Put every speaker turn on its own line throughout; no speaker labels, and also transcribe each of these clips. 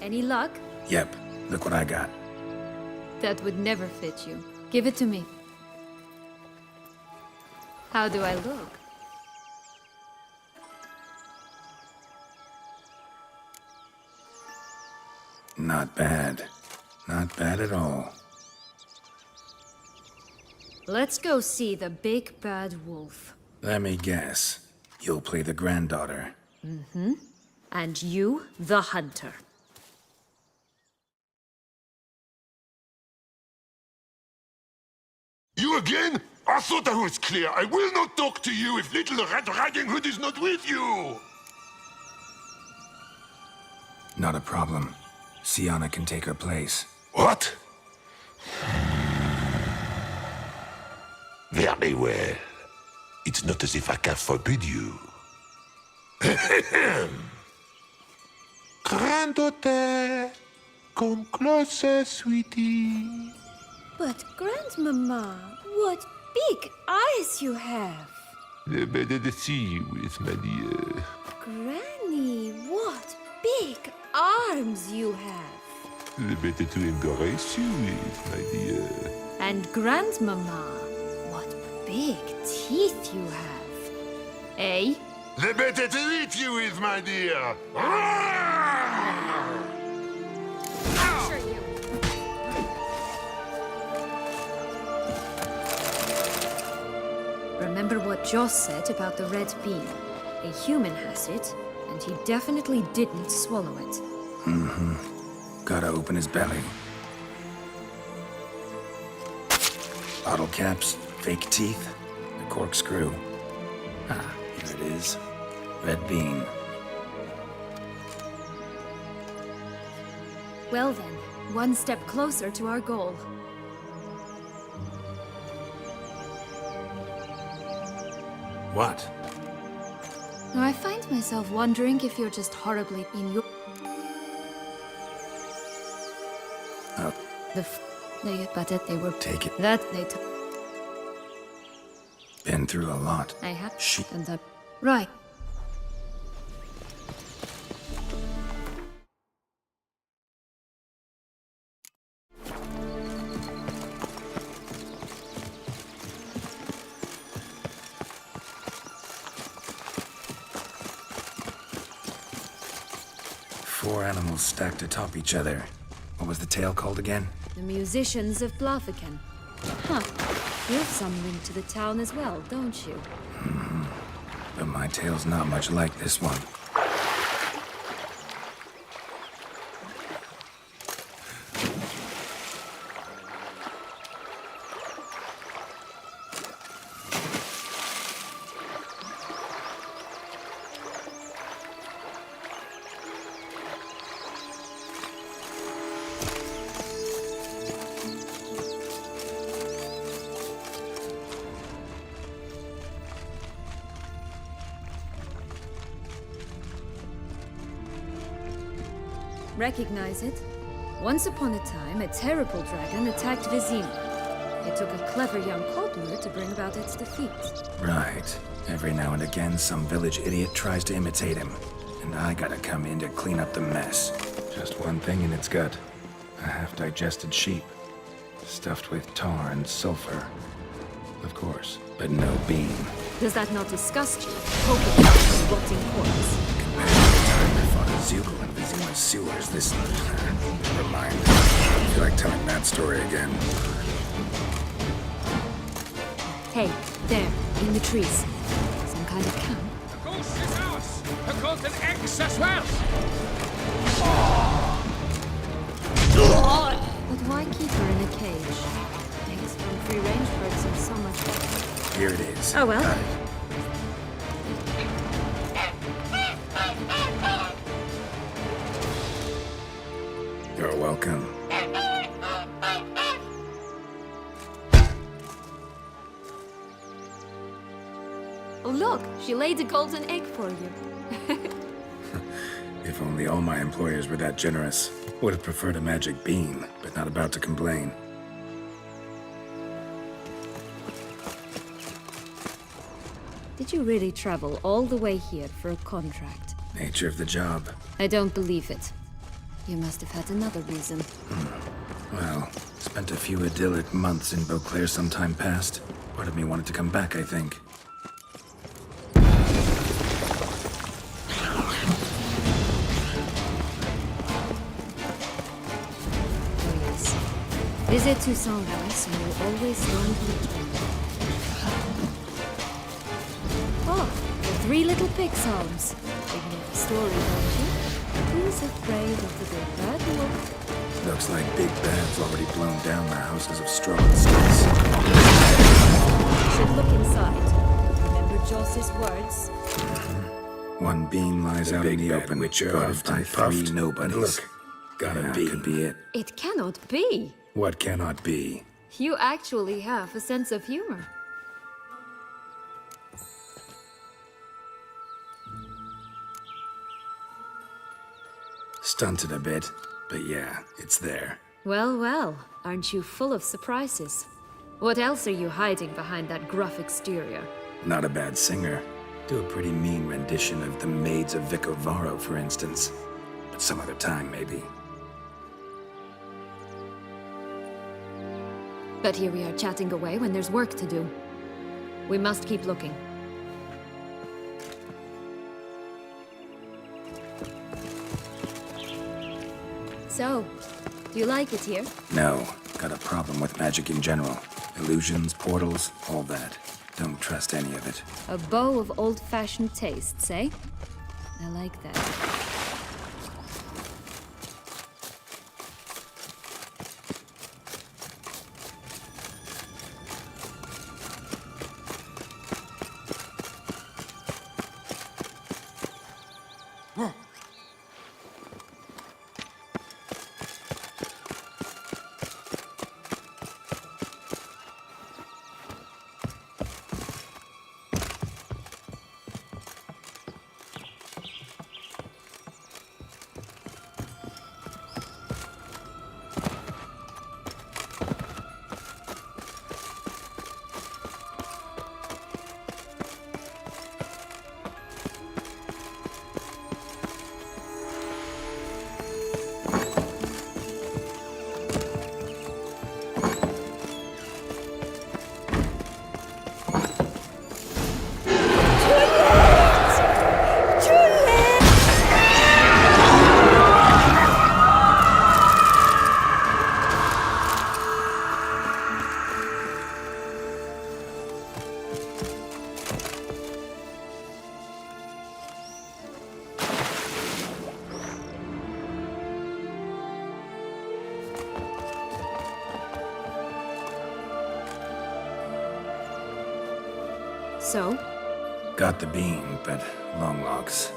Any luck?
Yep, look what I got.
That would never fit you. Give it to me. How do I look?
Not bad. Not bad at all.
Let's go see the big bad wolf.
Let me guess. You'll play the granddaughter.
Mm-hmm. And you, the hunter.
You again? I thought I was clear. I will not talk to you if little Red Riding Hood is not with you!
Not a problem. Sienna can take her place.
What? Very well. It's not as if I can forbid you. Granddaughter, come closer, sweetie.
But Grandmama, what big eyes you have!
The better to see you with, my dear.
Granny, what big arms you have!
The better to embrace you with, my dear.
And Grandmama, what big teeth you have! Eh?
The better to eat you with, my dear.
Remember what Joss said about the red bean? A human has it, and he definitely didn't swallow it.
Mm-hmm. Gotta open his belly. Bottle caps, fake teeth, a corkscrew. Ah, here it is. Red bean.
Well then, one step closer to our goal.
What?
Now, I find myself wondering if you're just horribly in your...
Oh,
They were...
take it.
That they took...
Been through a lot.
I have...
Shit.
And the... Right.
Four animals stacked atop each other. What was the tale called again?
The musicians of Blaviken. Huh. You have some link to the town as well, don't you?
Mm-hmm. But my tale's not much like this one.
Recognize it? Once upon a time, a terrible dragon attacked Vizima. It took a clever young cobbler to bring about its defeat.
Right. Every now and again, some village idiot tries to imitate him. And I gotta come in to clean up the mess. Just one thing in its gut. A half-digested sheep. Stuffed with tar and sulfur. Of course, but no bean.
Does that not disgust you? Poking out a rotting corpse.
Compared to the time I fought a Zeugle in Vizima's sewers, this... Never mind. I feel like telling that story again.
Hey, there, in the trees. Some kind of camp.
The ghost is ours! The golden eggs as well!
But why keep her in a cage? Eggs from free-range birds are so much better.
Here it is.
Oh well.
Got it. You're welcome.
Oh look, she laid a golden egg for you.
If only all my employers were that generous. Would have preferred a magic bean, but not about to complain.
Did you really travel all the way here for a contract?
Nature of the job.
I don't believe it. You must have had another reason.
Well, spent a few idyllic months in Beauclair some time past. Part of me wanted to come back, I think.
Please. Visit Toussaint once and you'll always learn to return. Oh, the three little pigs' homes. You know the story, don't you? Who's afraid of the big bad wolf?
Looks like Big Bad's already blown down the houses of straw and sticks.
You should look inside. Remember Joss's words?
One being lies out in the open, guarded by three nobodies.
Look, gotta be.
Could be it.
It cannot be.
What cannot be?
You actually have a sense of humor.
Stunted a bit, but yeah, it's there.
Well, well, aren't you full of surprises? What else are you hiding behind that gruff exterior?
Not a bad singer. Do a pretty mean rendition of The Maids of Vicovaro, for instance. But some other time, maybe.
But here we are chatting away when there's work to do. We must keep looking. So, do you like it here?
No, got a problem with magic in general. Illusions, portals, all that. Don't trust any of it.
A bow of old-fashioned tastes, eh? I like that. So?
Got the bean, but long locks.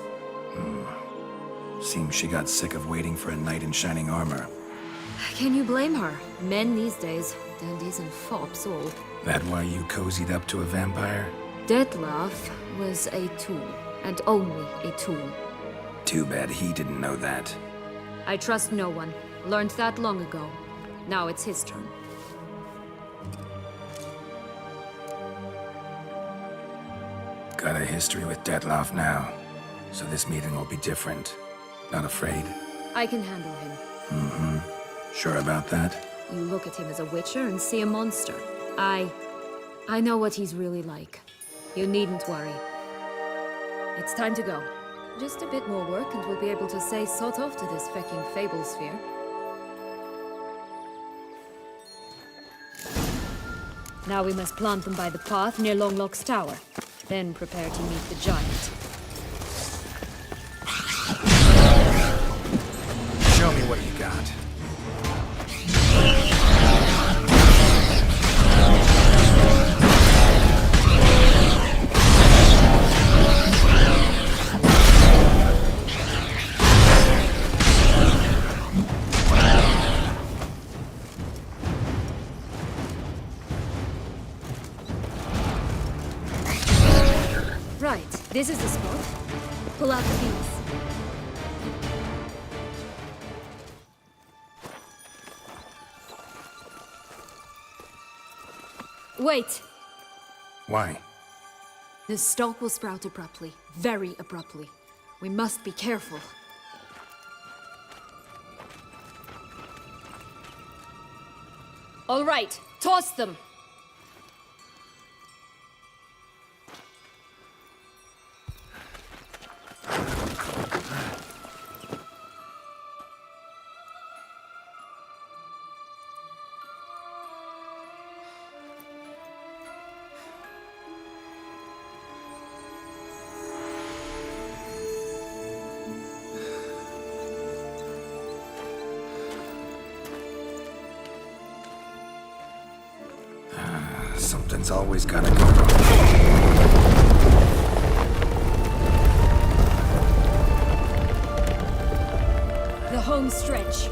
Seems she got sick of waiting for a knight in shining armor.
Can you blame her? Men these days, dandies and fops all.
That why you cozied up to a vampire?
Detlef was a tool, and only a tool.
Too bad he didn't know that.
I trust no one. Learned that long ago. Now it's his turn.
Got a history with Detlef now, so this meeting will be different. Not afraid?
I can handle him.
Sure about that?
You look at him as a witcher and see a monster. I know what he's really like. You needn't worry. It's time to go. Just a bit more work and we'll be able to say sort off to this fecking fable sphere. Now we must plant them by the path near Longlock's tower. Then prepare to meet the giant.
Show me what you got.
Right, this is the spot. Pull out the beams. Wait!
Why?
The stalk will sprout abruptly. Very abruptly. We must be careful. All right, toss them.
Something's always gotta go wrong.
The home stretch.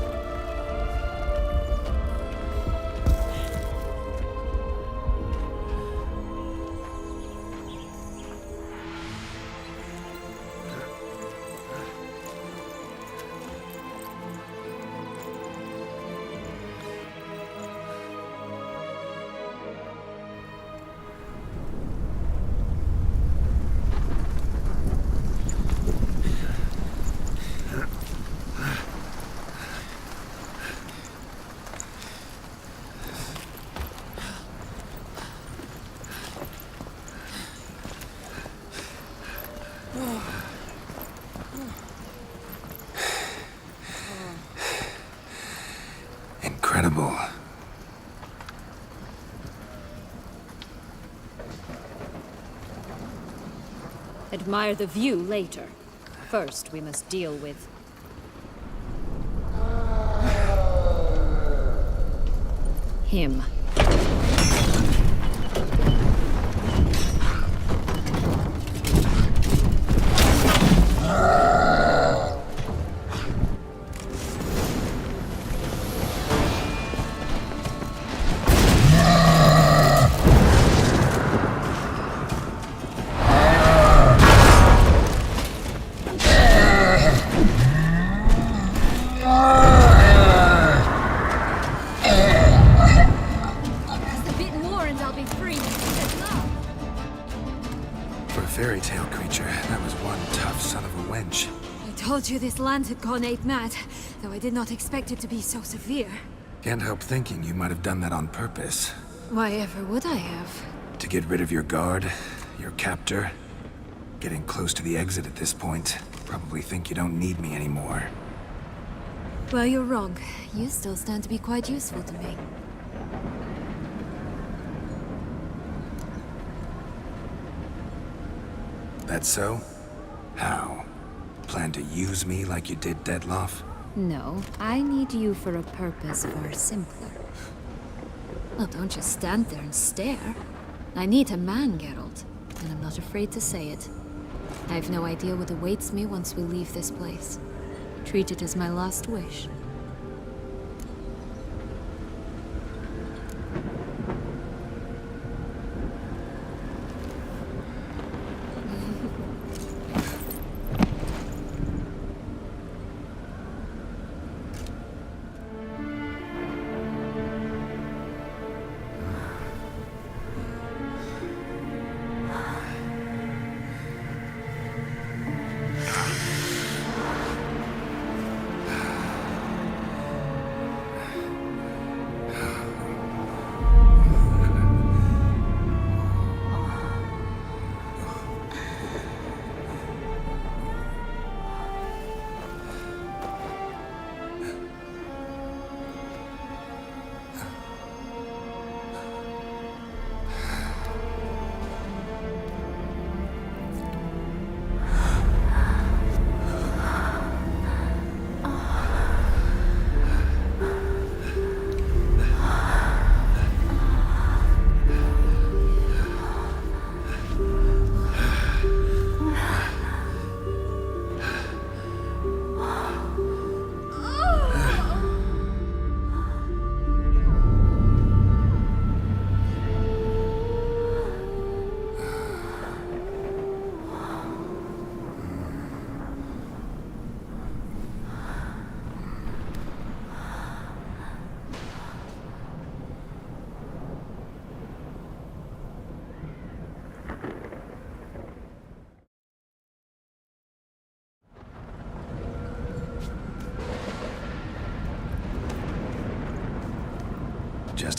Incredible.
Admire the view later. First, we must deal with... him.
Fairy tale creature. That was one tough son of a wench.
I told you this land had gone ape mad, though I did not expect it to be so severe.
Can't help thinking you might have done that on purpose.
Why ever would I have?
To get rid of your guard, your captor. Getting close to the exit at this point. Probably think you don't need me anymore.
Well, you're wrong. You still stand to be quite useful to me.
That so? How? Plan to use me like you did Detloff?
No, I need you for a purpose far simpler. Well, don't just stand there and stare. I need a man, Geralt, and I'm not afraid to say it. I have no idea what awaits me once we leave this place. Treat it as my last wish.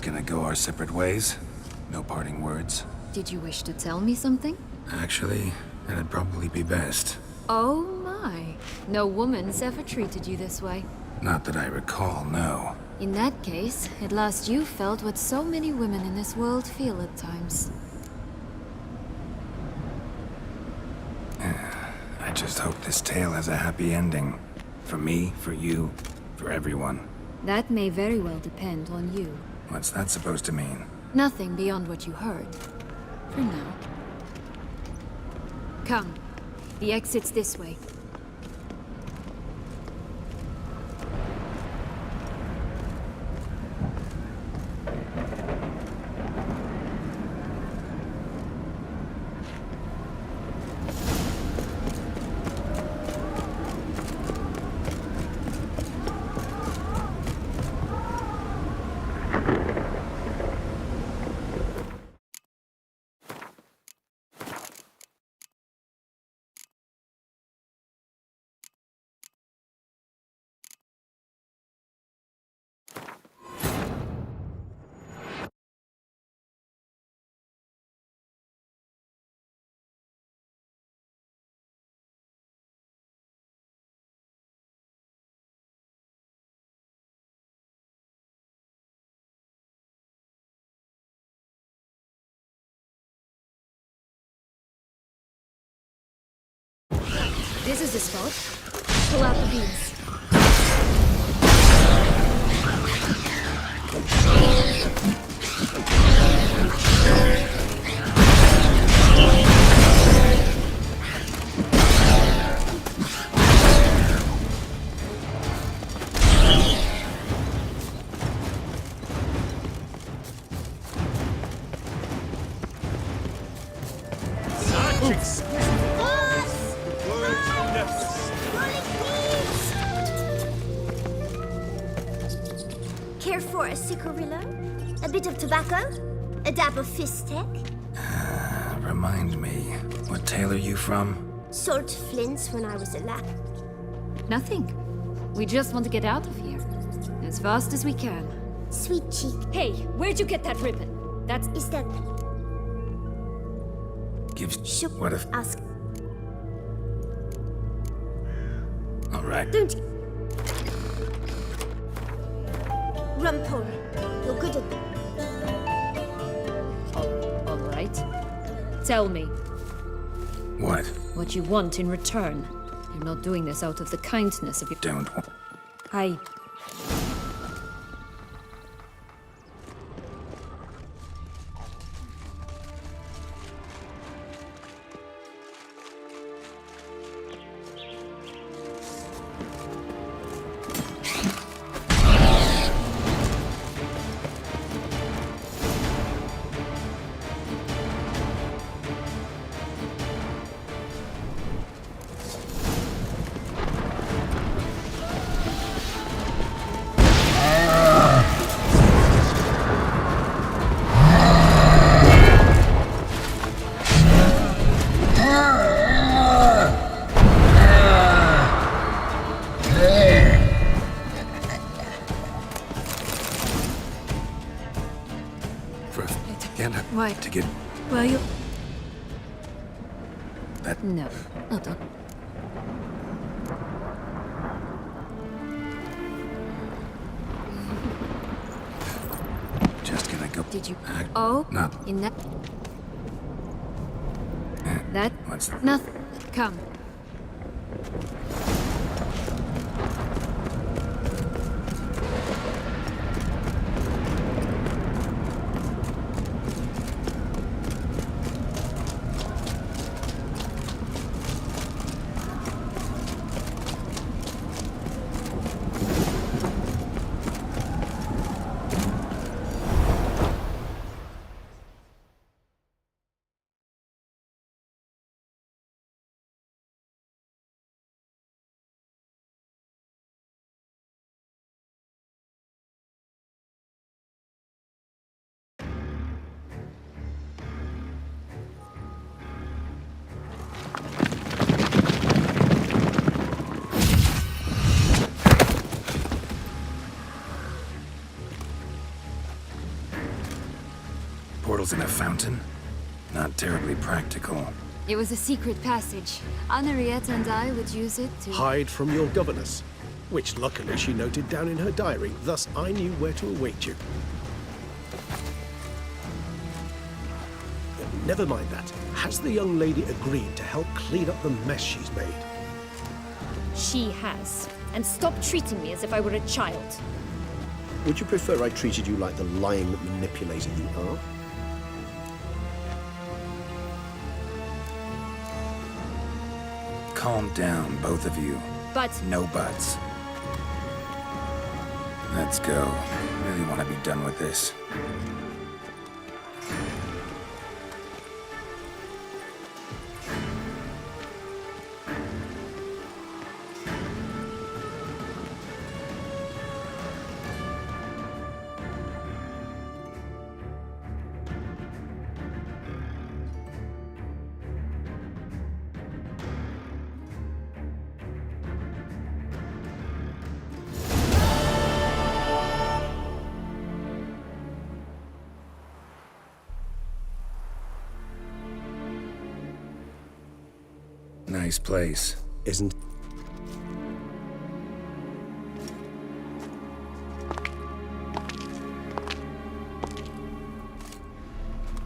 gonna go our separate ways? No parting words?
Did you wish to tell me something?
Actually, that'd probably be best.
Oh my. No woman's ever treated you this way.
Not that I recall, no.
In that case, at last you felt what so many women in this world feel at times.
I just hope this tale has a happy ending. For me, for you, for everyone.
That may very well depend on you.
What's that supposed to mean?
Nothing beyond what you heard. For now. Come. The exit's this way. This is the spot. Pull out the beams.
Care for a cigarillo? A bit of tobacco? A dab of fistek?
Remind me, what tale are you from?
Sold flints when I was a lad.
Nothing. We just want to get out of here. As fast as we can.
Sweet cheek.
Hey, where'd you get that ribbon? That's...
Is that...
Gives...
Should
What if...
ask...
Alright.
Don't... Rumpole. You're good at...
all right. Tell me
What?
what you want in return. You're not doing this out of the kindness of your...
Don't...
I... Why?
To get...
Why you...
That...
No, not on.
Just gonna go...
Did you...
Act...
Oh,
No.
in that... That...
What's that?
Nothing. Come.
candles in a fountain? Not terribly practical.
It was a secret passage. Henriette and I would use it to...
Hide from your governess, which luckily she noted down in her diary, thus I knew where to await you. Never mind that. Has the young lady agreed to help clean up the mess she's made?
She has. And stop treating me as if I were a child.
Would you prefer I treated you like the lying manipulator you are?
Calm down, both of you.
But...
No buts. Let's go. Really want to be done with this. Nice place.
Isn't...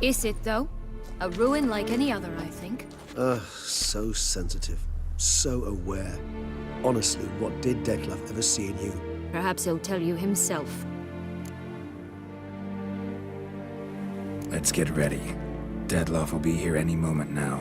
Is it, though? A ruin like any other, I think.
So sensitive. So aware. Honestly, what did Detlef ever see in you?
Perhaps he'll tell you himself.
Let's get ready. Detlef will be here any moment now.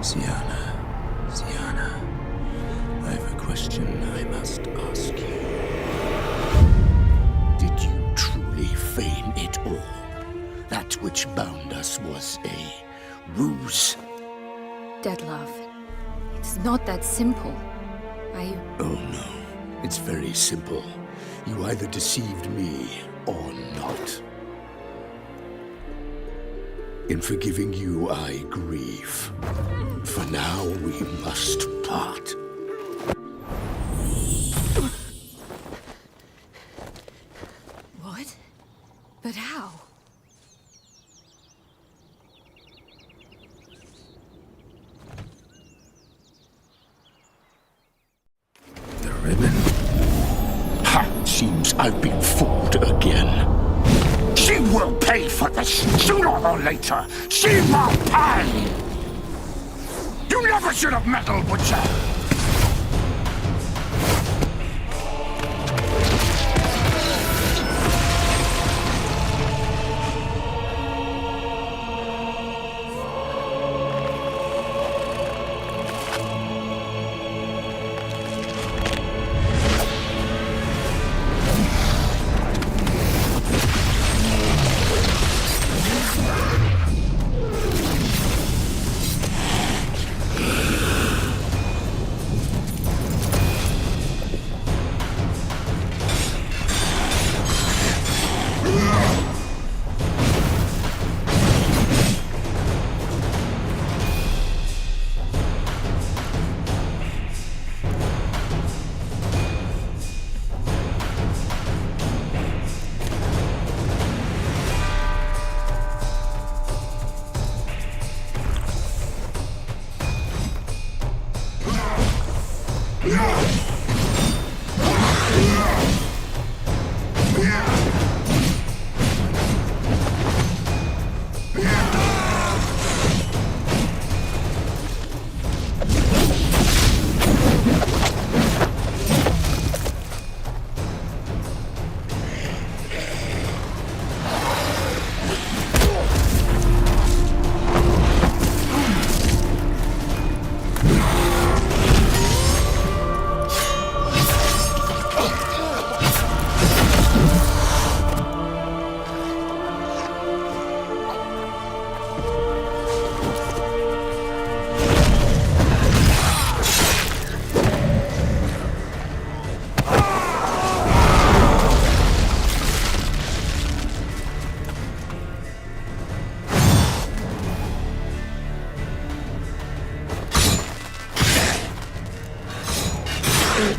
Sienna, I have a question I must ask you. Did you truly feign it all? That which bound us was a ruse?
Detlef, it's not that simple.
Oh no, it's very simple. You either deceived me or not. In forgiving you, I grieve. For now, we must part.
What? But how?
The ribbon?
Ha! Seems I've been fooled again. She will pay for this, sooner or later. She will pay! You never should have meddled, Butcher!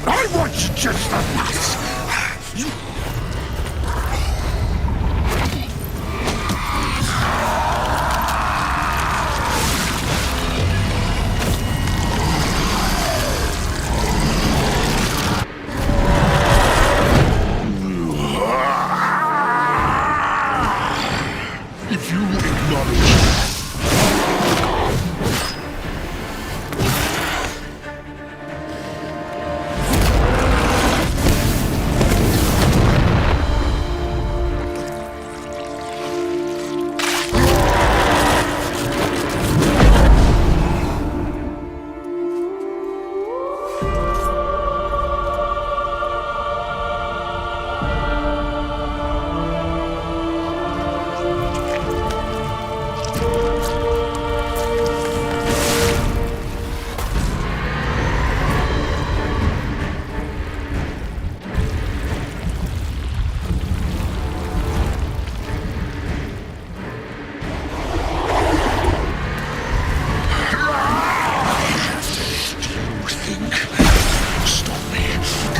I want just the mass. If you acknowledge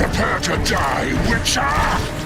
prepare to die, Witcher!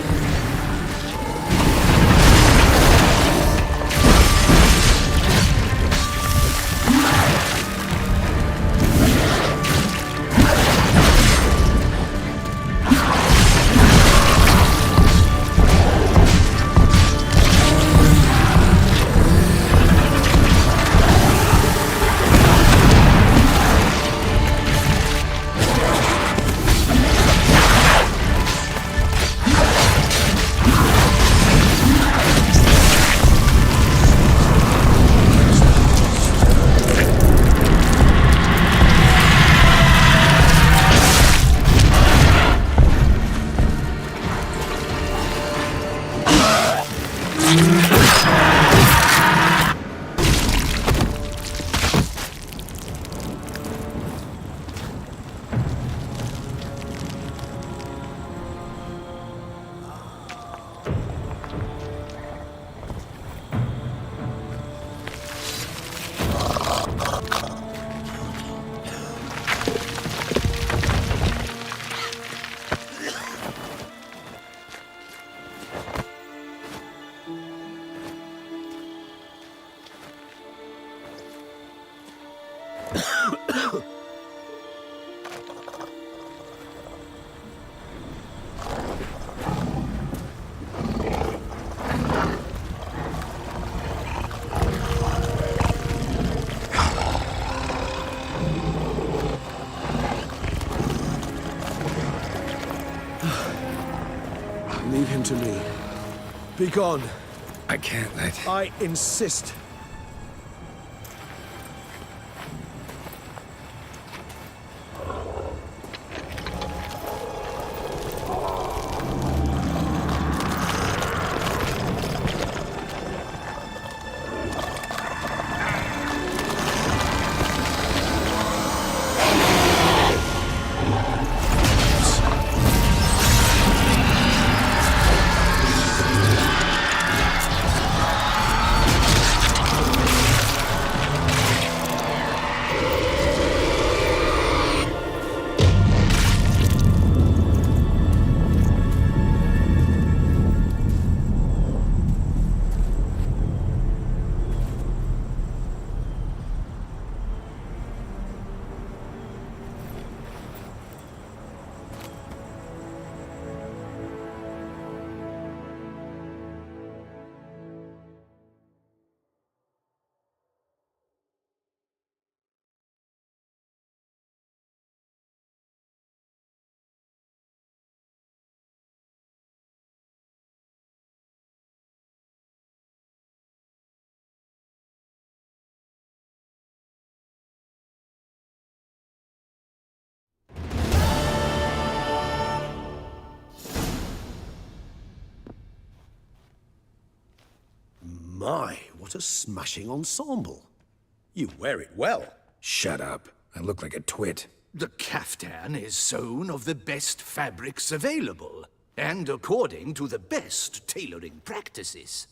Leave him to me. Be gone.
I can't let...
I insist. My, what a smashing ensemble. You wear it well.
Shut up. I look like a twit.
The caftan is sewn of the best fabrics available, and according to the best tailoring practices.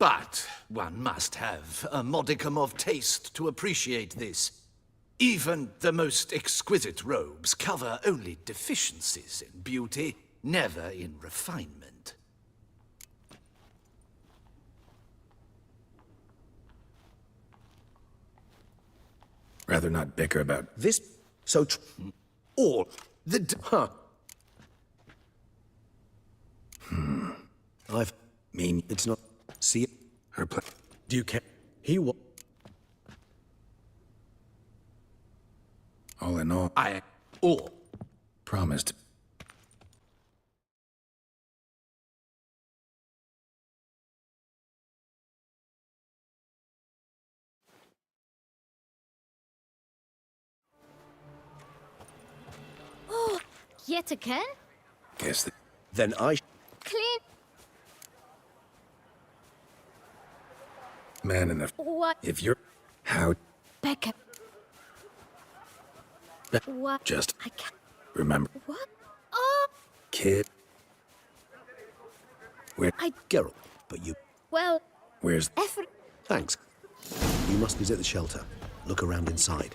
But one must have a modicum of taste to appreciate this. Even the most exquisite robes cover only deficiencies in beauty, never in refinement.
Rather not bicker about...
This so
All the
huh. I've
mean...
it's not see
Her pla...
do you care? He was
All in all,
I all
promised.
Yet again?
Guess that...
then I
Clean.
Man in the...
What?
If you're... How...
Becca. What?
Just...
I can't.
Remember...
What? Oh!
Kid... Where...
Geralt, but you
Well,
Where's...
effort.
thanks. You must visit the shelter. Look around inside.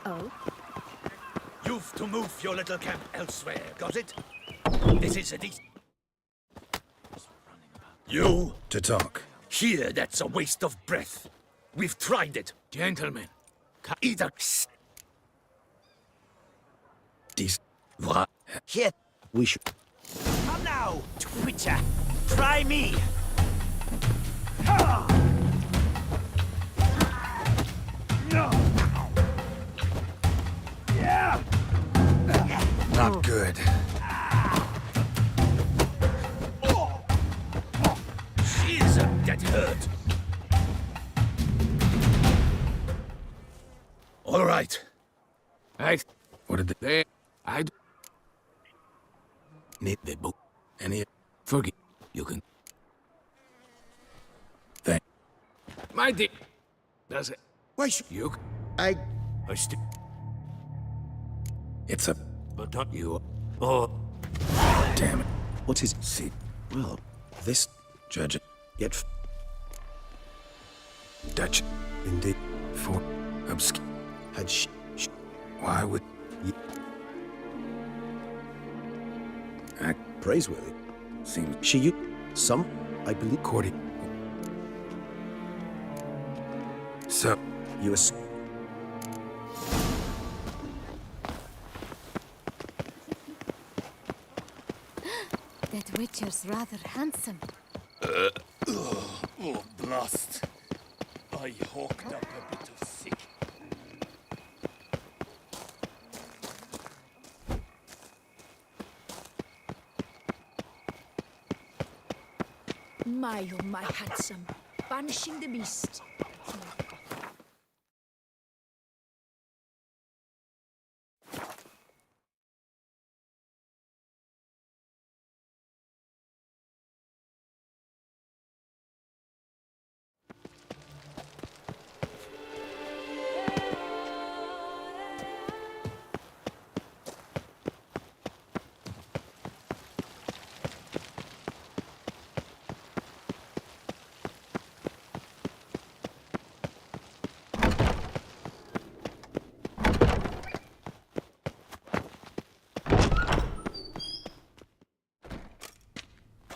Oh?
You've to move your little camp elsewhere, got it? This is a decent... You?
To talk.
Here, that's a waste of breath. We've tried it.
Gentlemen,
Either...
Dec...
What?
Here,
We should
come now, Twitcher. Try me.
Not good.
She's that hurt. All right.
What did
they... I...
Need they both... Any...
Forget. You can...
Thank...
My dear... Does it...
why should
You...
I
It's a...
But don't you... Oh...
Damn it.
what is
See...
well this
Judge it.
yet
Dutch...
indeed
For... Obscure...
had
Why would... Act...
praiseworthy.
Seems...
She you some I believe
Cordy... So...
you as
That Witcher's rather handsome.
Oh, blast. I hawked up a bit of sick.
My, oh my handsome, banishing the beast.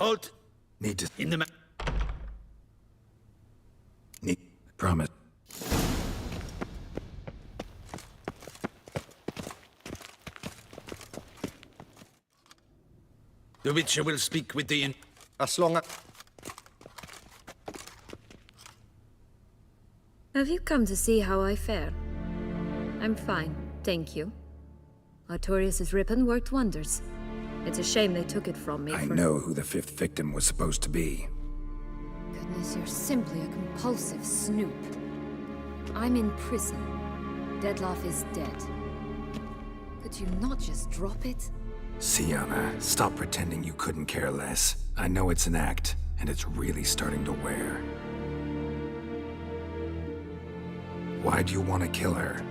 Halt!
Need to...
In the ma...
Need... Promise.
The Witcher will speak with the...
as long as
Have you come to see how I fare? I'm fine, thank you. Artorius' ribbon worked wonders. It's a shame they took it from me
I
for...
know who the fifth victim was supposed to be.
Goodness, you're simply a compulsive snoop. I'm in prison. Dettlaff is dead. Could you not just drop it?
Sienna, stop pretending you couldn't care less. I know it's an act, and it's really starting to wear. Why do you want to kill her?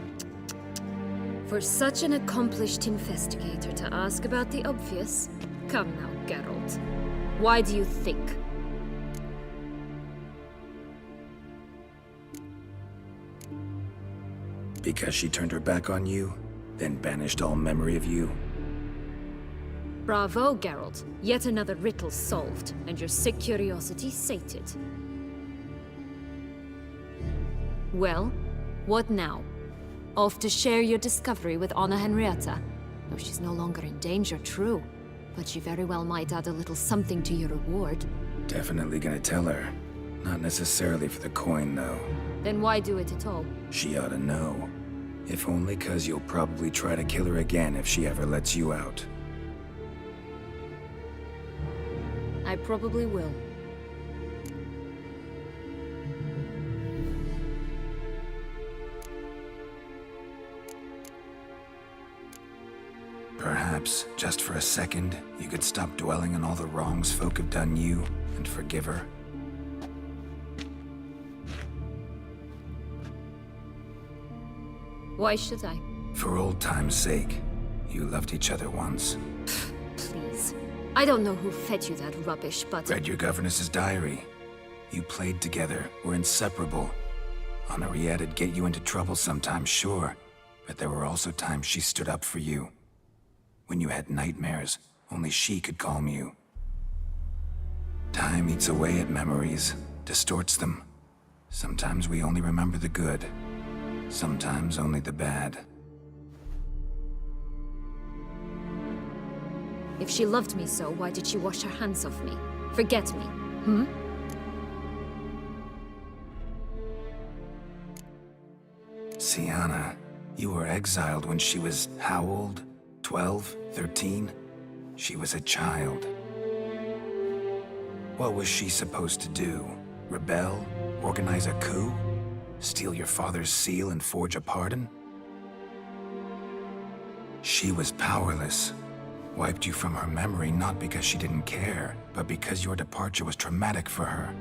For such an accomplished investigator to ask about the obvious? Come now, Geralt. Why do you think?
Because she turned her back on you, then banished all memory of you?
Bravo, Geralt. Yet another riddle solved, and your sick curiosity sated. Well, what now? Off to share your discovery with Anna Henrietta? No, she's no longer in danger, true. But she very well might add a little something to your reward.
Definitely gonna tell her. Not necessarily for the coin, though.
Then why do it at all?
She ought to know. If only 'cause you'll probably try to kill her again if she ever lets you out.
I probably will.
Perhaps, just for a second, you could stop dwelling on all the wrongs folk have done you and forgive her.
Why should I?
For old time's sake. You loved each other once.
Please. I don't know who fed you that rubbish, but...
Read your governess's diary. You played together, were inseparable. Henriette'd get you into trouble sometimes, sure. But there were also times she stood up for you. When you had nightmares, only she could calm you. Time eats away at memories, distorts them. Sometimes we only remember the good. Sometimes only the bad.
If she loved me so, why did she wash her hands off me? Forget me, hmm?
Sienna, you were exiled when she was how old? 12? 13? She was a child. What was she supposed to do? Rebel? Organize a coup? Steal your father's seal and forge a pardon? She was powerless. Wiped you from her memory not because she didn't care, but because your departure was traumatic for her.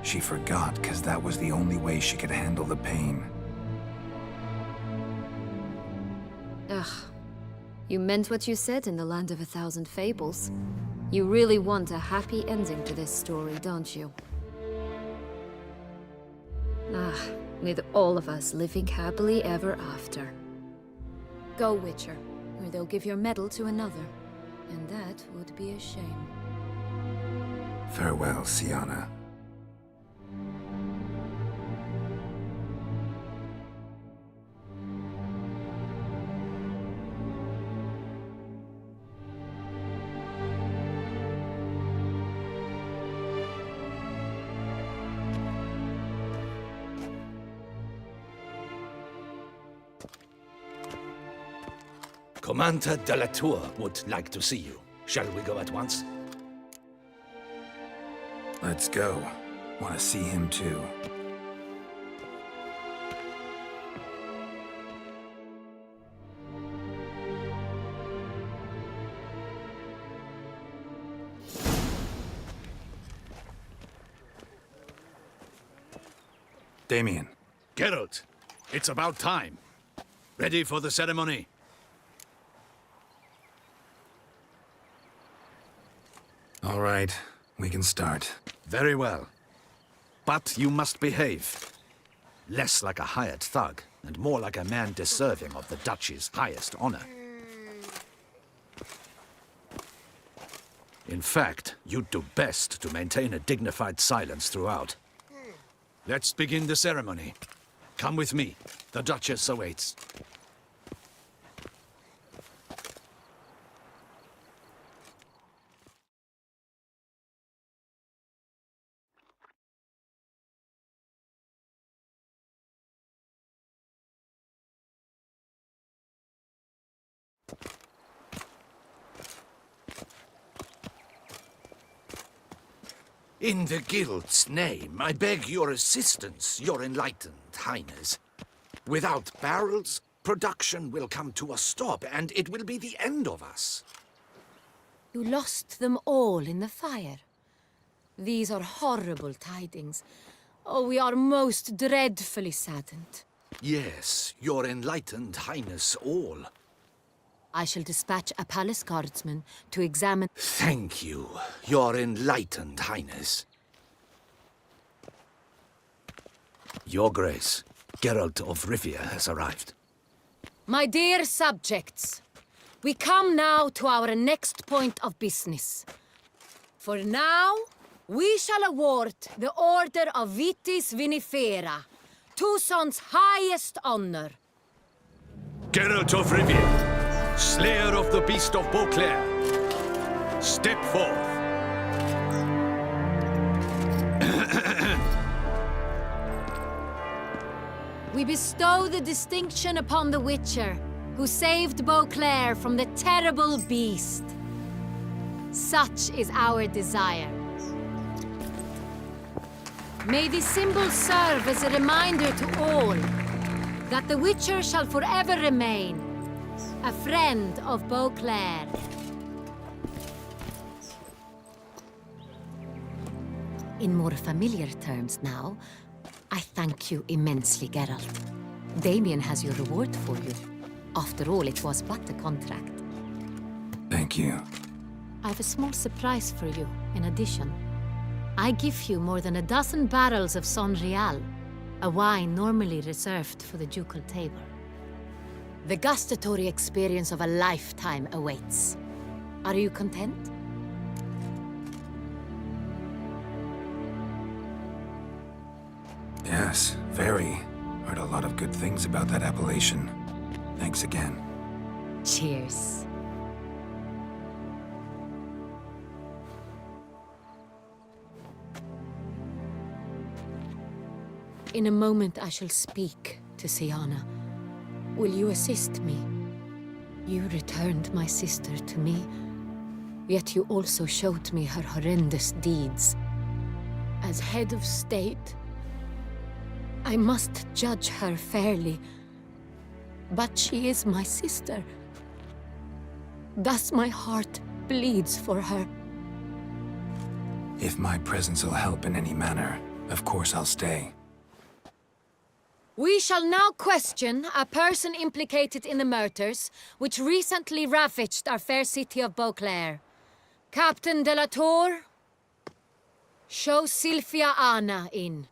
She forgot because that was the only way she could handle the pain.
Ugh. You meant what you said in the Land of a Thousand Fables. You really want a happy ending to this story, don't you? Ah, with all of us living happily ever after. Go, Witcher, or they'll give your medal to another. And that would be a shame.
Farewell, Sienna.
Commander de la Tour would like to see you. Shall we go at once?
Let's go. Want to see him too. Damien.
Geralt, it's about time. Ready for the ceremony?
All right, we can start.
Very well. But you must behave. Less like a hired thug, and more like a man deserving of the Duchy's highest honor. In fact, you'd do best to maintain a dignified silence throughout. Let's begin the ceremony. Come with me. The Duchess awaits. In the Guild's name, I beg your assistance, your enlightened highness. Without barrels, production will come to a stop, and it will be the end of us.
You lost them all in the fire. These are horrible tidings. Oh, we are most dreadfully saddened.
Yes, your enlightened highness all.
I shall dispatch a palace guardsman to examine...
Thank you, your enlightened highness. Your Grace, Geralt of Rivia has arrived.
My dear subjects, we come now to our next point of business. For now, we shall award the Order of Vitis Vinifera, Tucson's highest honor.
Geralt of Rivia, slayer of the beast of Beauclair, step forth.
We bestow the distinction upon the Witcher, who saved Beauclair from the terrible beast. Such is our desire. May the symbol serve as a reminder to all that the Witcher shall forever remain a friend of Beauclair. In more familiar terms now, I thank you immensely, Geralt. Damien has your reward for you. After all, it was but a contract.
Thank you.
I have a small surprise for you, in addition. I give you more than a dozen barrels of Son Real, a wine normally reserved for the ducal table. The gustatory experience of a lifetime awaits. Are you content?
Yes, very. Heard a lot of good things about that appellation. Thanks again.
Cheers. In a moment I shall speak to Syanna. Will you assist me? You returned my sister to me, yet you also showed me her horrendous deeds. As head of state, I must judge her fairly, but she is my sister. Thus my heart bleeds for her.
If my presence will help in any manner, of course I'll stay.
We shall now question a person implicated in the murders which recently ravaged our fair city of Beauclair. Captain de la Tour, show Sylvia Anna in.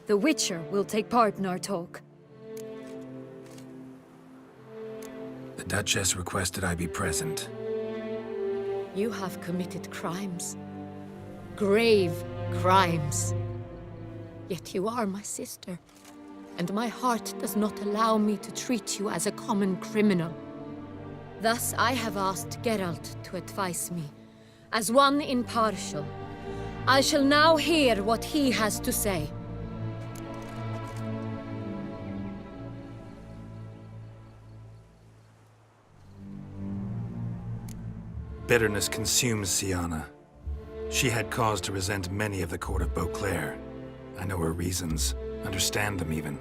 The Witcher will take part in our talk.
The Duchess requested I be present.
You have committed crimes. Grave crimes. Yet you are my sister, and my heart does not allow me to treat you as a common criminal. Thus I have asked Geralt to advise me, as one impartial. I shall now hear what he has to say.
Bitterness consumes Syanna. She had cause to resent many of the court of Beauclair. I know her reasons, understand them even.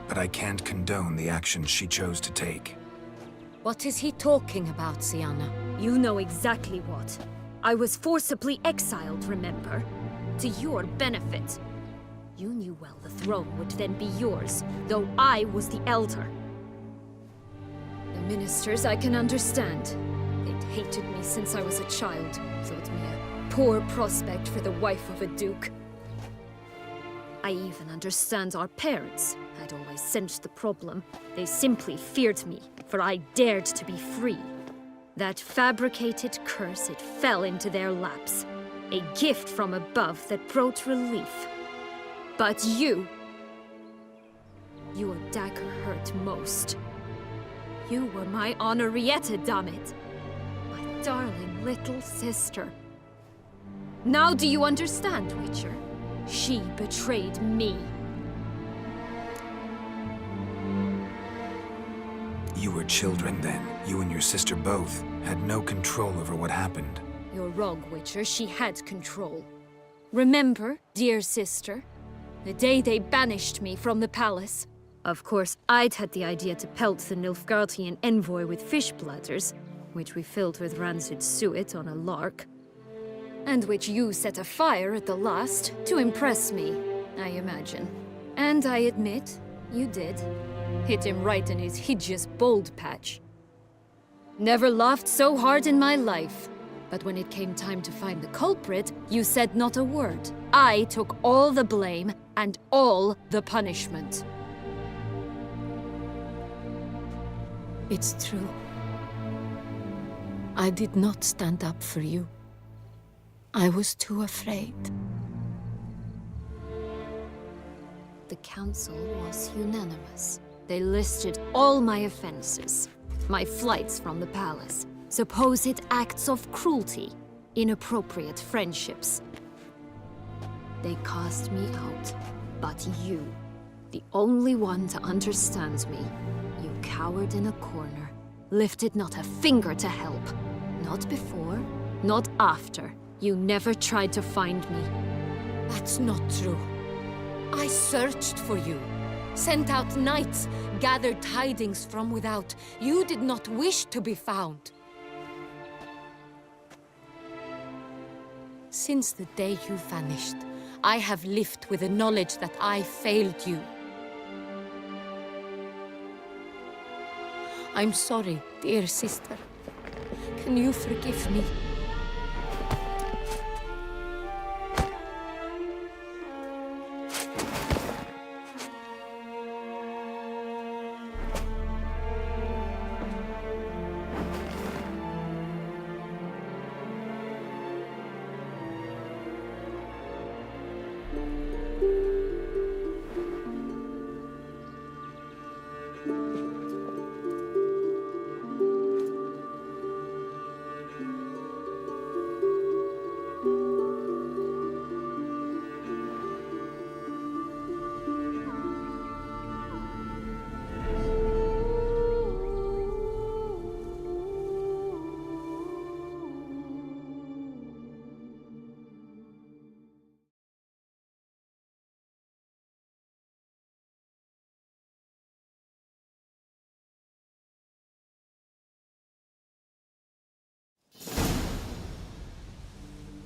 But I can't condone the actions she chose to take.
What is he talking about, Syanna?
You know exactly what. I was forcibly exiled, remember? To your benefit. You knew well the throne would then be yours, though I was the elder. The ministers I can understand. They'd hated me since I was a child, thought me a poor prospect for the wife of a duke. I even understand our parents. I'd always sensed the problem. They simply feared me, for I dared to be free. That fabricated curse, it fell into their laps. A gift from above that brought relief. But you... your dagger hurt most. You were my Honorrietta, damn it! My darling little sister. Now do you understand, Witcher? She betrayed me.
You were children then. You and your sister both had no control over what happened.
You're wrong, Witcher. She had control. Remember, dear sister, the day they banished me from the palace? Of course, I'd had the idea to pelt the Nilfgaardian envoy with fish bladders, which we filled with rancid suet on a lark, and which you set afire at the last to impress me, I imagine. And I admit, you did. Hit him right in his hideous bald patch. Never laughed so hard in my life. But when it came time to find the culprit, you said not a word. I took all the blame and all the punishment.
It's true. I did not stand up for you. I was too afraid.
The council was unanimous. They listed all my offenses. My flights from the palace, supposed acts of cruelty, inappropriate friendships. They cast me out, but you, the only one to understand me, you cowered in a corner, lifted not a finger to help. Not before, not after. You never tried to find me.
That's not true. I searched for you, sent out knights, gathered tidings from without. You did not wish to be found. Since the day you vanished, I have lived with the knowledge that I failed you. I'm sorry, dear sister. Can you forgive me?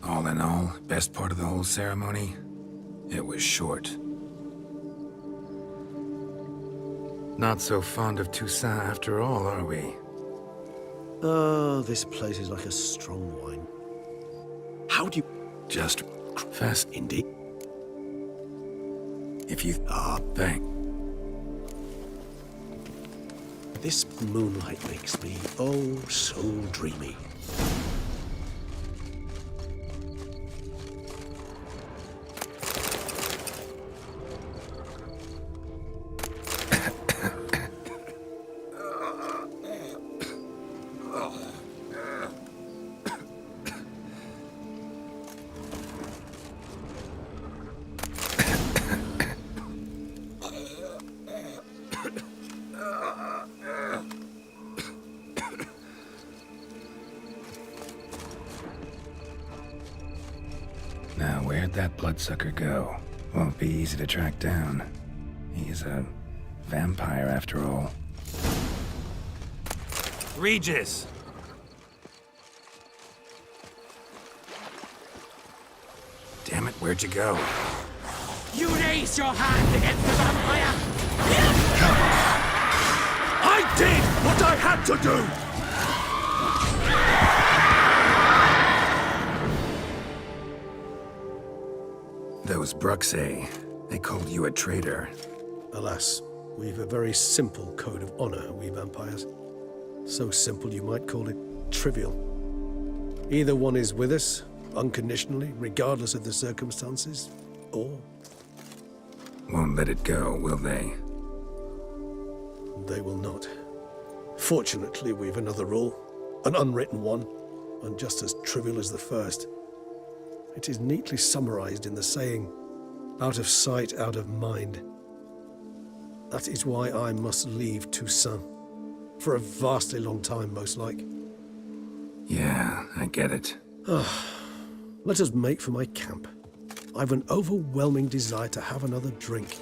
All in all, best part of the whole ceremony? It was short. Not so fond of Toussaint after all, are we?
Oh, this place is like a strong wine. How do you...
Just fast.
Indeed.
If you... thank.
This moonlight makes me, oh, so dreamy.
Now, where'd that bloodsucker go? Won't be easy to track down. He's a vampire after all.
Regis!
Damn it, where'd you go?
You raise your hand against the vampire!
I did what I had to do!
Those Bruxay, they called you a traitor.
Alas, we've a very simple code of honor, we vampires. So simple you might call it trivial. Either one is with us, unconditionally, regardless of the circumstances, or...
Won't let it go, will they?
They will not. Fortunately, we've another rule, an unwritten one, and just as trivial as the first. It is neatly summarized in the saying, out of sight, out of mind. That is why I must leave Toussaint. For a vastly long time, most like.
Yeah, I get it.
Let us make for my camp. I've an overwhelming desire to have another drink.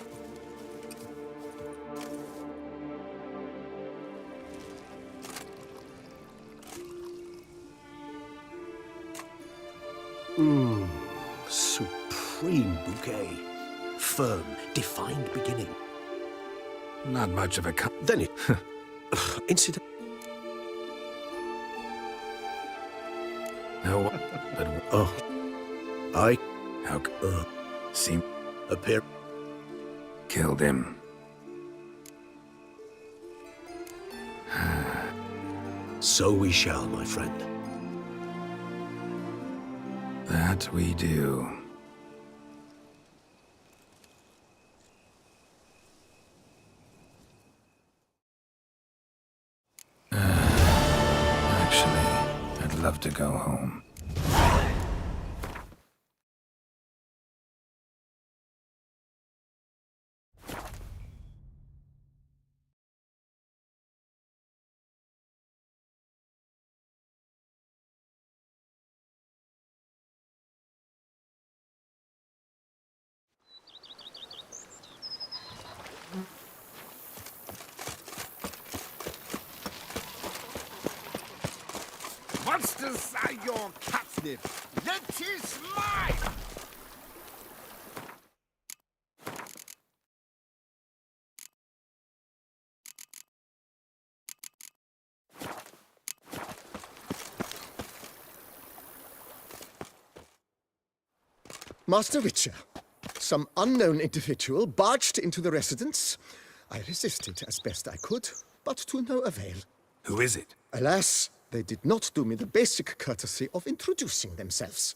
Supreme bouquet. Firm, defined beginning.
Not much of a
Then it... incident...
No, but...
Oh. I...
How... seem...
appear...
Killed him.
So we shall, my friend.
That we do. Actually, I'd love to go home.
Monsters are your catnip. That is mine!
Master Witcher, some unknown individual barged into the residence. I resisted as best I could, but to no avail.
Who is it?
Alas, they did not do me the basic courtesy of introducing themselves.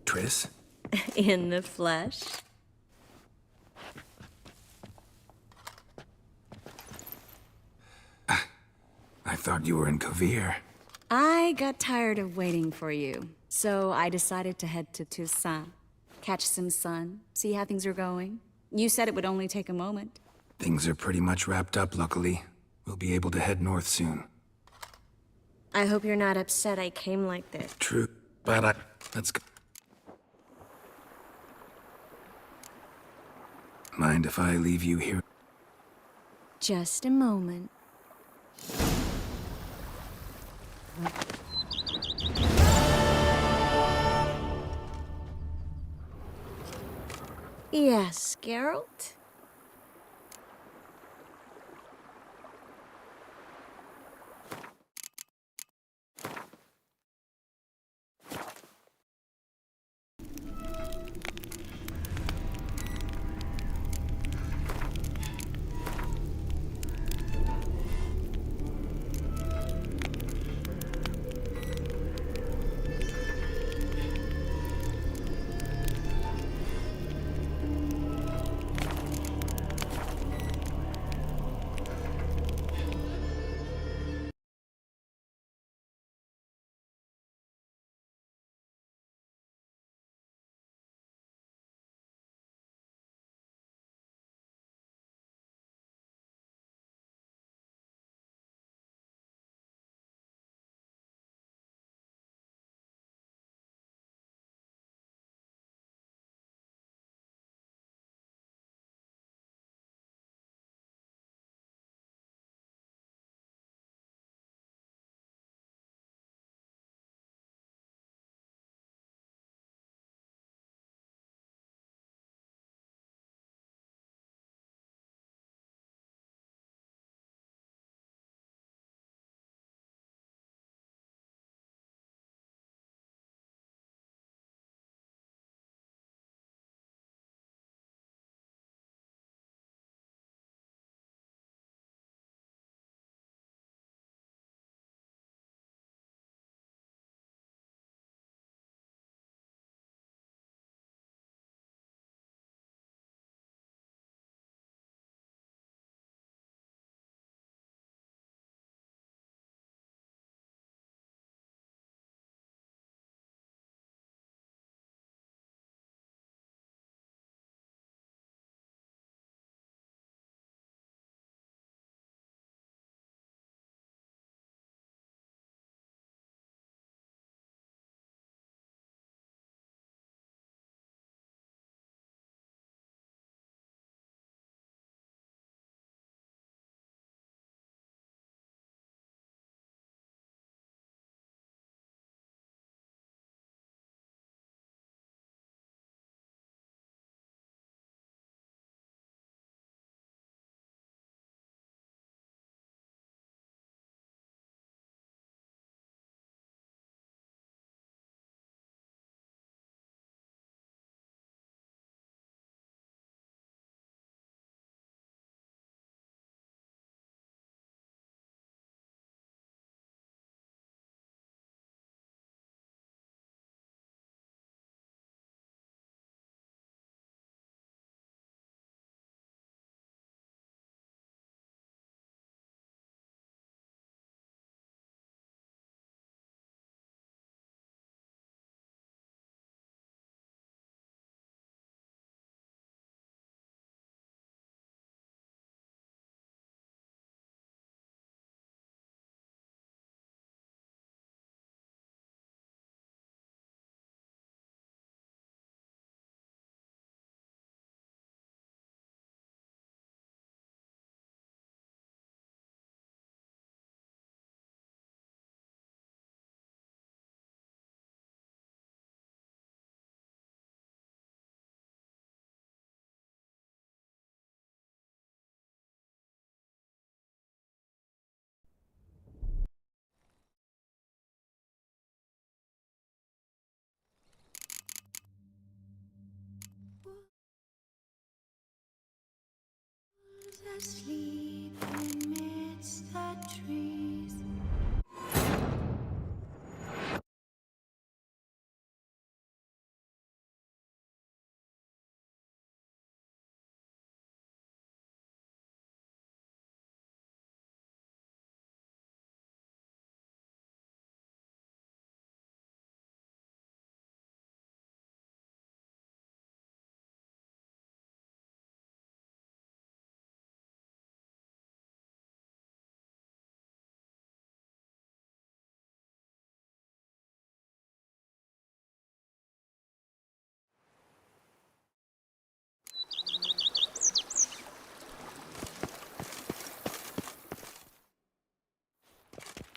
Triss?
In the flesh?
I thought you were in Kovir.
I got tired of waiting for you, so I decided to head to Toussaint. Catch some sun, see how things are going. You said it would only take a moment.
Things are pretty much wrapped up, luckily. We'll be able to head north soon.
I hope you're not upset I came like this.
True, but let's go. Mind if I leave you here?
Just a moment. Yes, Geralt?
asleep amidst the trees.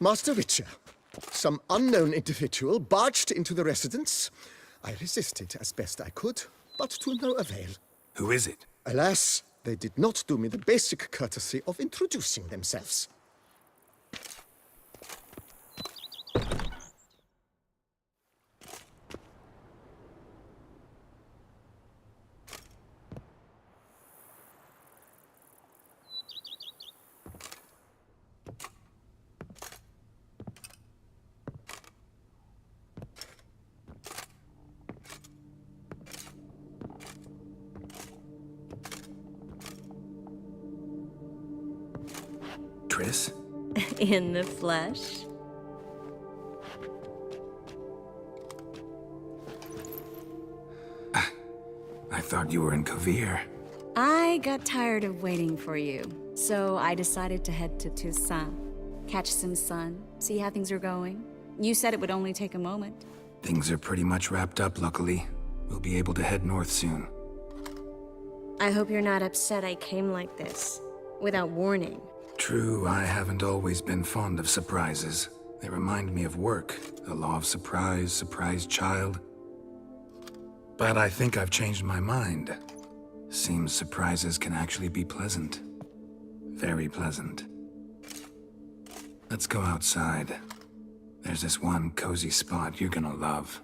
Master Witcher, some unknown individual barged into the residence. I resisted as best I could, but to no avail.
Who is it?
Alas, they did not do me the basic courtesy of introducing themselves.
Triss?
In the flesh?
I thought you were in Kovir.
I got tired of waiting for you, so I decided to head to Toussaint. Catch some sun, see how things are going. You said it would only take a moment.
Things are pretty much wrapped up, luckily. We'll be able to head north soon.
I hope you're not upset I came like this, without warning.
True, I haven't always been fond of surprises. They remind me of work, the law of surprise, surprise child. But I think I've changed my mind. Seems surprises can actually be pleasant. Very pleasant. Let's go outside. There's this one cozy spot you're gonna love.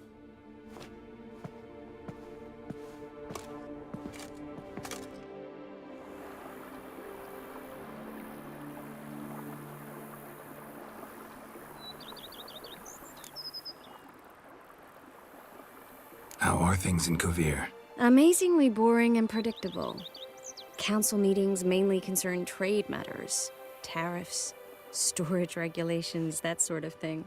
How are things in Kovir?
Amazingly boring and predictable. Council meetings mainly concern trade matters, tariffs, storage regulations, that sort of thing.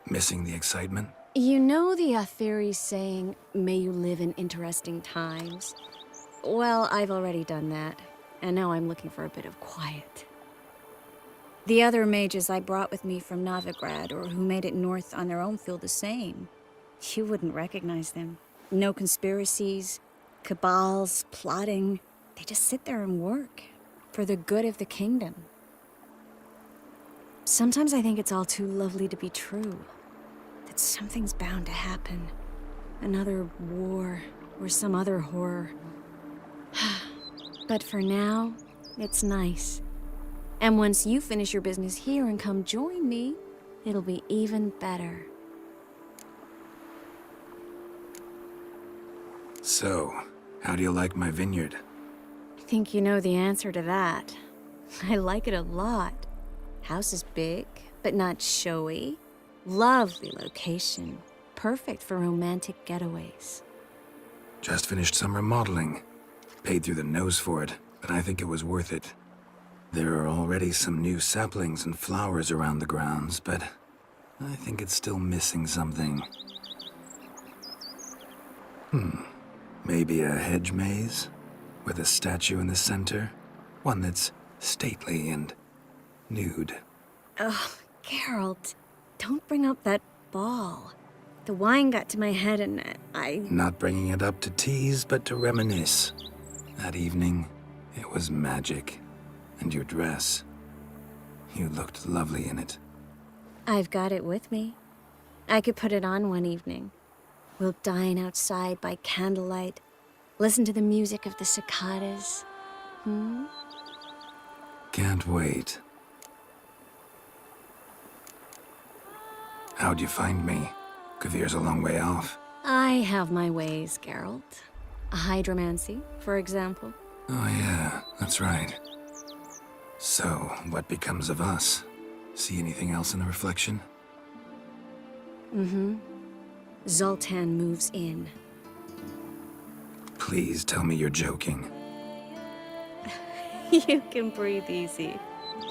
Missing the excitement?
You know the Aetheri's saying, may you live in interesting times? Well, I've already done that, and now I'm looking for a bit of quiet.
The other mages I brought with me from Novigrad or who made it north on their own feel the same. You wouldn't recognize them. No conspiracies, cabals, plotting. They just sit there and work for the good of the kingdom. Sometimes I think it's all too lovely to be true. That something's bound to happen. Another war or some other horror. But for now, it's nice. And once you finish your business here and come join me, it'll be even better.
So, how do you like my vineyard?
I think you know the answer to that. I like it a lot. House is big, but not showy. Lovely location. Perfect for romantic getaways.
Just finished some remodeling. Paid through the nose for it, but I think it was worth it. There are already some new saplings and flowers around the grounds, but I think it's still missing something. Maybe a hedge maze? With a statue in the center? One that's stately and nude.
Oh, Geralt, don't bring up that ball. The wine got to my head and I...
Not bringing it up to tease, but to reminisce. That evening, it was magic. And your dress. You looked lovely in it.
I've got it with me. I could put it on one evening. We'll dine outside by candlelight, listen to the music of the cicadas.
Can't wait. How'd you find me? Kavir's a long way off.
I have my ways, Geralt. A hydromancy, for example.
Oh yeah, that's right. So, what becomes of us? See anything else in the reflection?
Mm-hmm. Zoltan moves in.
Please tell me you're joking.
You can breathe easy.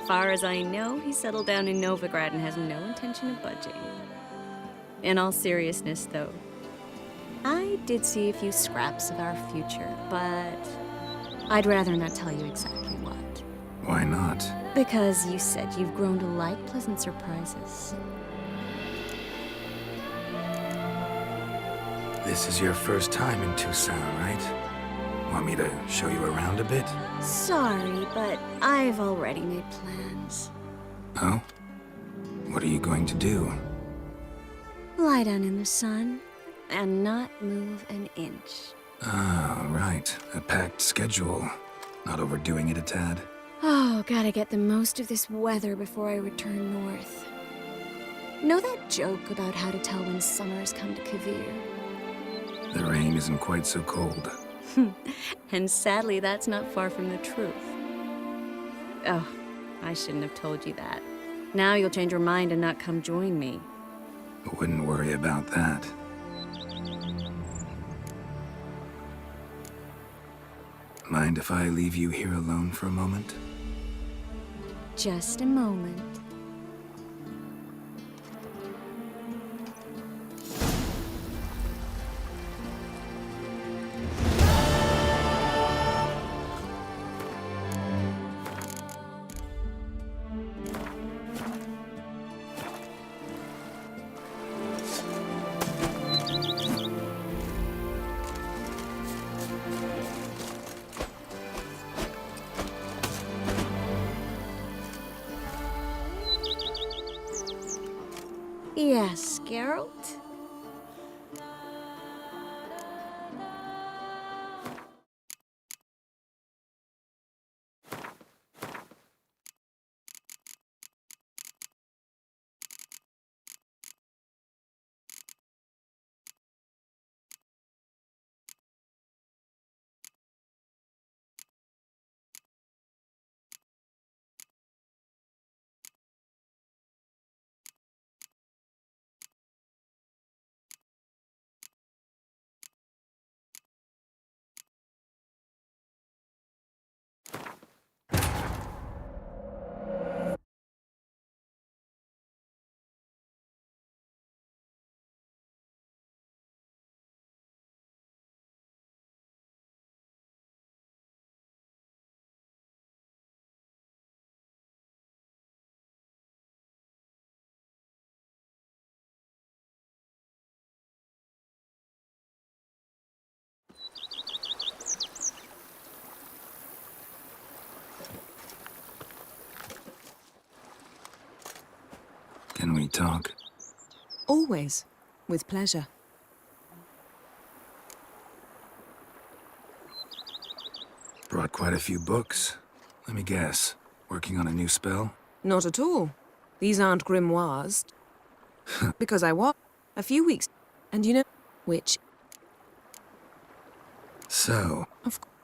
Far as I know, he settled down in Novigrad and has no intention of budging. In all seriousness, though, I did see a few scraps of our future, but I'd rather not tell you exactly what.
Why not?
Because you said you've grown to like pleasant surprises.
This is your first time in Tucson, right? Want me to show you around a bit?
Sorry, but I've already made plans.
Oh? What are you going to do?
Lie down in the sun and not move an inch.
Ah, right. A packed schedule. Not overdoing it a tad?
Oh, gotta get the most of this weather before I return north. Know that joke about how to tell when summer's come to Kavir?
The rain isn't quite so cold.
And sadly, that's not far from the truth. Oh, I shouldn't have told you that. Now you'll change your mind and not come join me.
I wouldn't worry about that. Mind if I leave you here alone for a moment?
Just a moment. Yes, Geralt?
Can we talk?
Always. With pleasure.
Brought quite a few books. Let me guess. Working on a new spell?
Not at all. These aren't grimoires. Because I was. A few weeks. And you know which.
So,
Of course.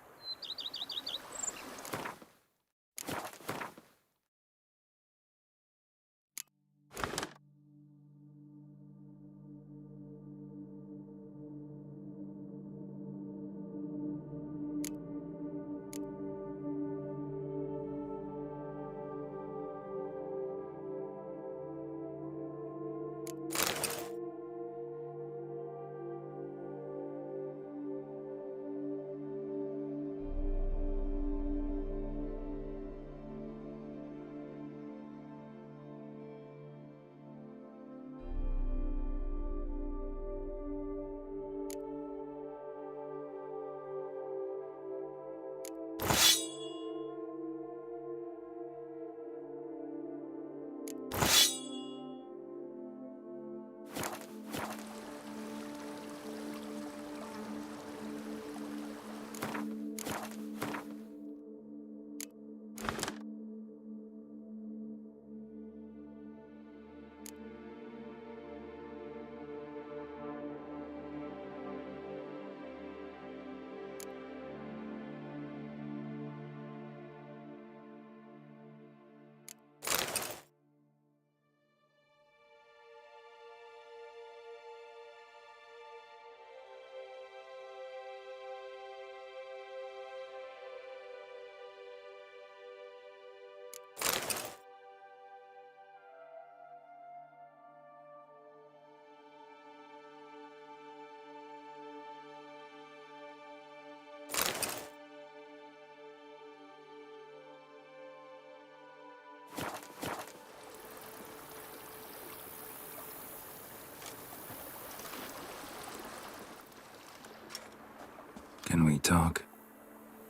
Can we talk?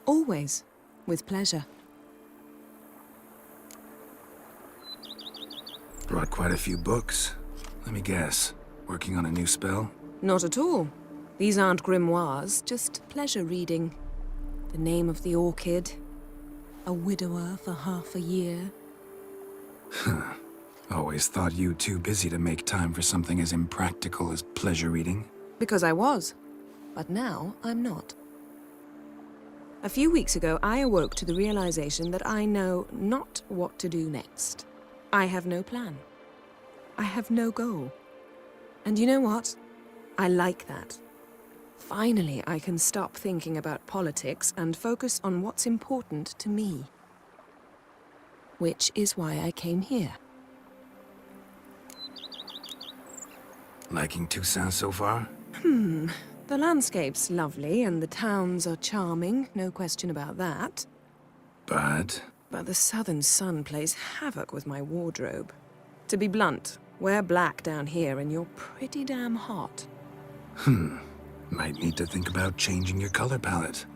Always. With pleasure.
Brought quite a few books. Let me guess. Working on a new spell?
Not at all. These aren't grimoires, just pleasure reading. The name of the orchid. A widower for half a year.
Always thought you too busy to make time for something as impractical as pleasure reading.
Because I was. But now I'm not. A few weeks ago, I awoke to the realization that I know not what to do next. I have no plan. I have no goal. And you know what? I like that. Finally, I can stop thinking about politics and focus on what's important to me. Which is why I came here.
Liking Toussaint so far?
The landscape's lovely and the towns are charming, no question about that.
But
the southern sun plays havoc with my wardrobe. To be blunt, wear black down here and you're pretty damn hot.
Might need to think about changing your color palette.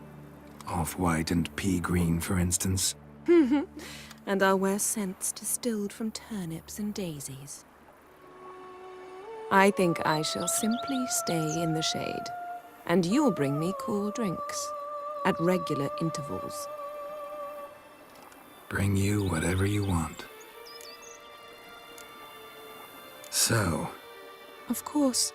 Off-white and pea green, for instance.
And I'll wear scents distilled from turnips and daisies. I think I shall simply stay in the shade. And you'll bring me cool drinks. At regular intervals.
Bring you whatever you want. So,
Of course.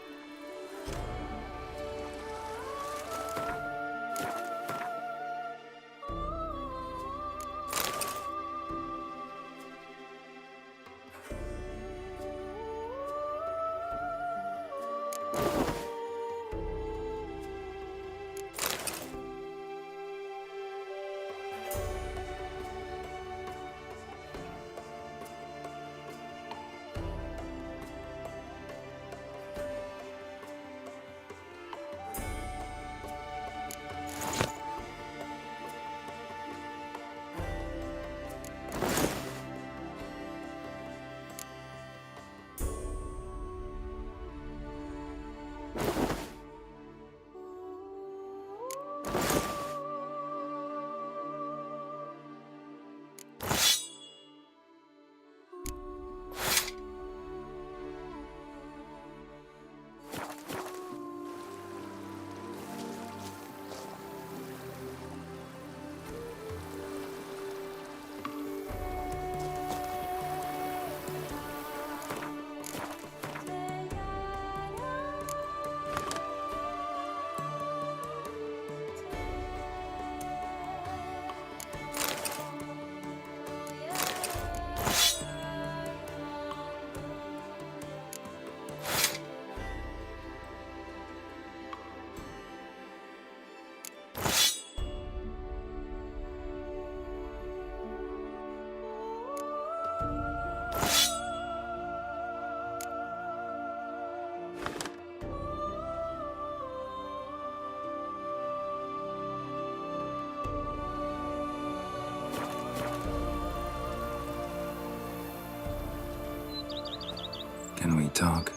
can we talk?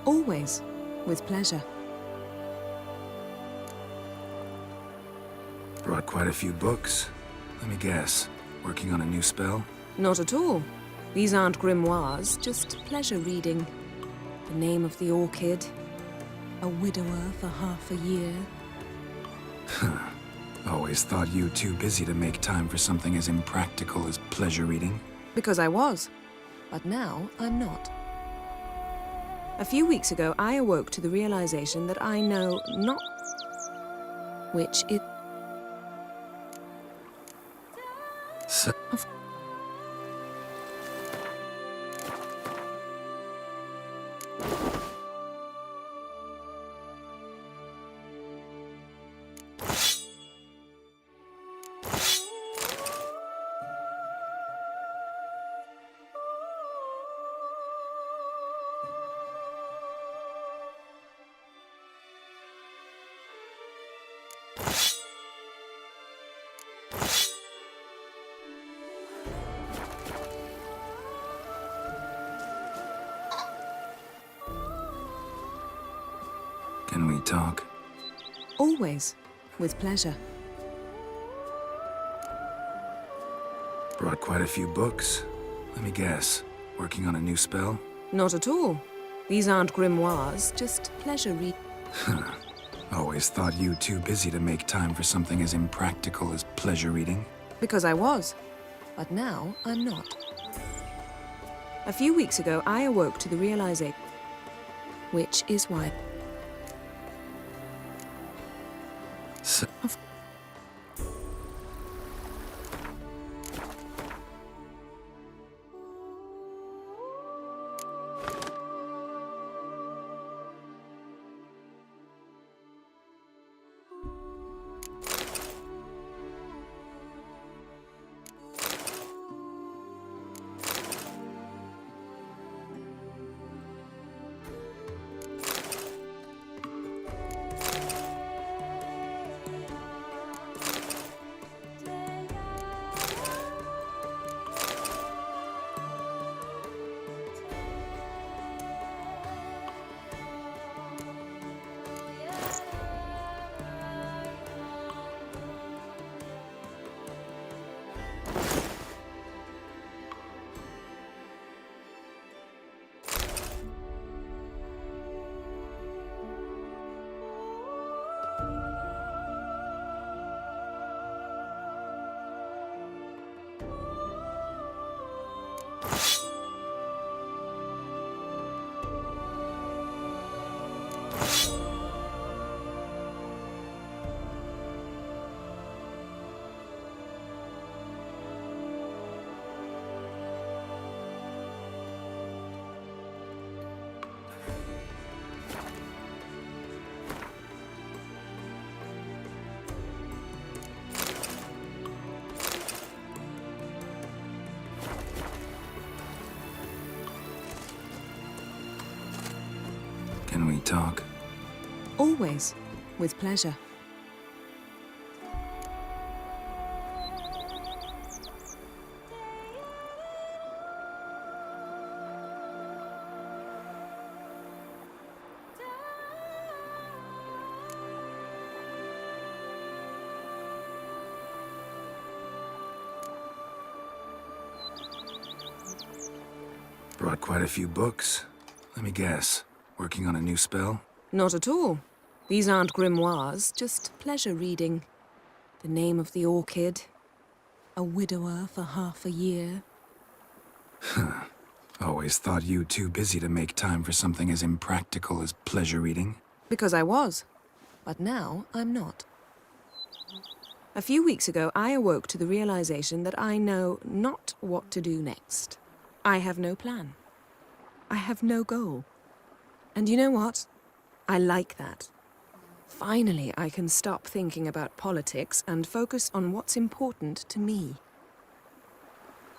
Always. With pleasure.
Brought quite a few books. Let me guess. Working on a new spell?
Not at all. These aren't grimoires, just pleasure reading. The name of the orchid. A widower for half a year.
Always thought you too busy to make time for something as impractical as pleasure reading.
Because I was. But now I'm not. A few weeks ago, I awoke to the realization that I know not which it...
So can we talk?
Always. with pleasure.
Brought quite a few books. Let me guess. Working on a new spell?
Not at all. These aren't grimoires, just pleasure read.
Always thought you too busy to make time for something as impractical as pleasure reading.
Because I was. But now I'm not. A few weeks ago, I awoke to the realization, which is why.
So can we talk?
Always, with pleasure.
Brought quite a few books. Let me guess. Working on a new spell?
Not at all. These aren't grimoires, just pleasure reading. The name of the orchid. A widower for half a year.
Always thought you too busy to make time for something as impractical as pleasure reading.
Because I was. But now I'm not. A few weeks ago, I awoke to the realization that I know not what to do next. I have no plan. I have no goal. And you know what? I like that. Finally, I can stop thinking about politics and focus on what's important to me.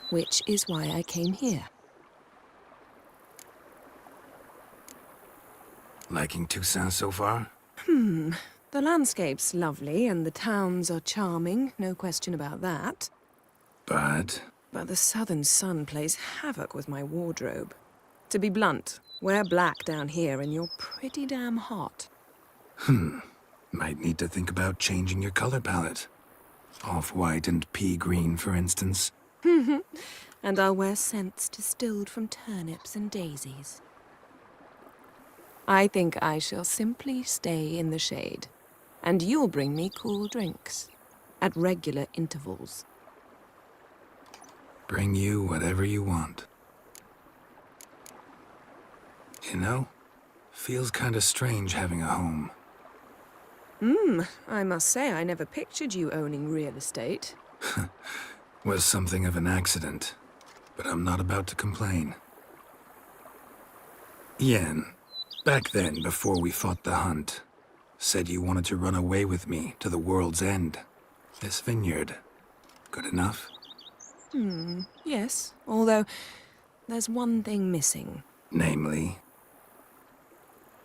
Which is why I came here.
Liking Toussaint so far?
The landscape's lovely and the towns are charming, no question about that.
But
the southern sun plays havoc with my wardrobe. To be blunt, wear black down here and you're pretty damn hot.
Might need to think about changing your color palette. Off-white and pea green, for instance.
And I'll wear scents distilled from turnips and daisies. I think I shall simply stay in the shade. And you'll bring me cool drinks. At regular intervals.
Bring you whatever you want. You know, feels kinda strange having a home.
I must say I never pictured you owning real estate.
Was something of an accident, but I'm not about to complain. Yen, back then, before we fought the hunt, said you wanted to run away with me to the world's end. This vineyard, good enough?
Yes, although there's one thing missing.
Namely?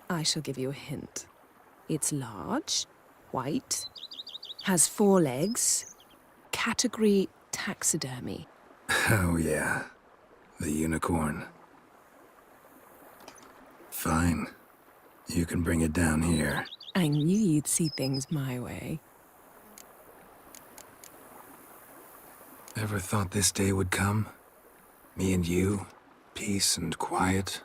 I shall give you a hint. It's large, white, has 4 legs, category taxidermy.
Oh yeah, the unicorn. Fine. You can bring it down here.
I knew you'd see things my way.
Ever thought this day would come? Me and you, peace and quiet.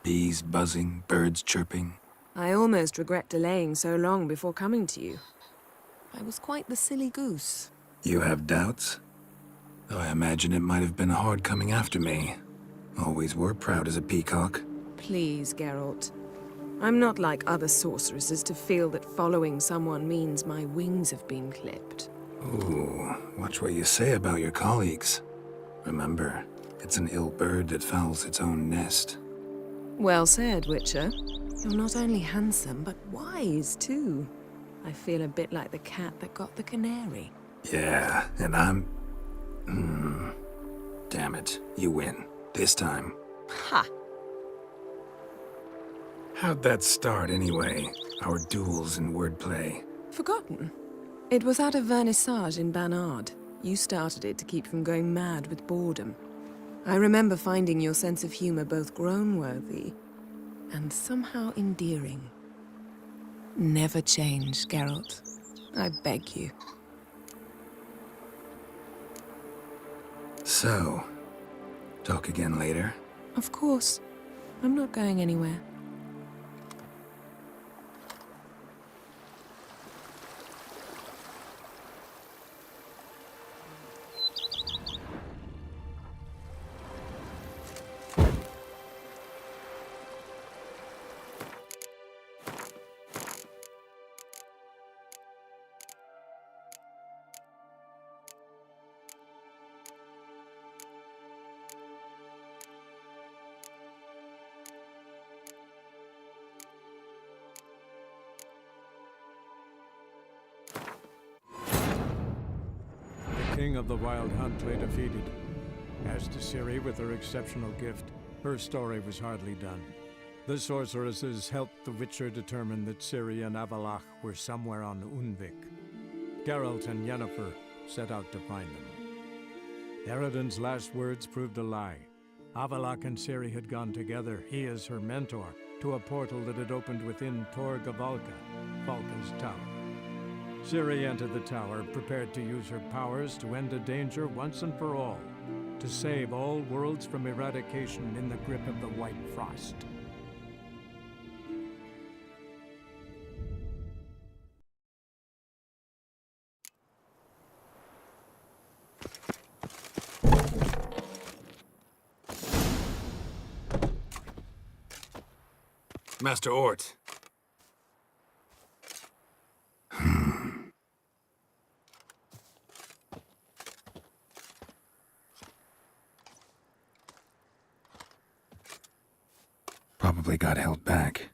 Bees buzzing, birds chirping.
I almost regret delaying so long before coming to you. I was quite the silly goose.
You have doubts? Though I imagine it might have been hard coming after me. Always were proud as a peacock.
Please, Geralt. I'm not like other sorceresses to feel that following someone means my wings have been clipped.
Ooh, watch what you say about your colleagues. Remember, it's an ill bird that fouls its own nest.
Well said, Witcher. You're not only handsome, but wise, too. I feel a bit like the cat that got the canary.
Yeah, and I'm... Damn it, you win. This time.
Ha!
How'd that start, anyway? Our duels and wordplay.
Forgotten. It was at a vernissage in Banard. You started it to keep from going mad with boredom. I remember finding your sense of humor both groan-worthy and somehow endearing. Never change, Geralt. I beg you.
So, talk again later?
Of course. I'm not going anywhere.
King of the Wild Hunt lay defeated. As to Ciri with her exceptional gift, her story was hardly done. The sorceresses helped the Witcher determine that Ciri and Avalach were somewhere on Unvik. Geralt and Yennefer set out to find them. Eredin's last words proved a lie. Avalach and Ciri had gone together, he as her mentor, to a portal that had opened within Tor Gavalka, Valka's tower. Ciri entered the tower, prepared to use her powers to end a danger once and for all, to save all worlds from eradication in the grip of the White Frost.
Master Ort. Probably got held back.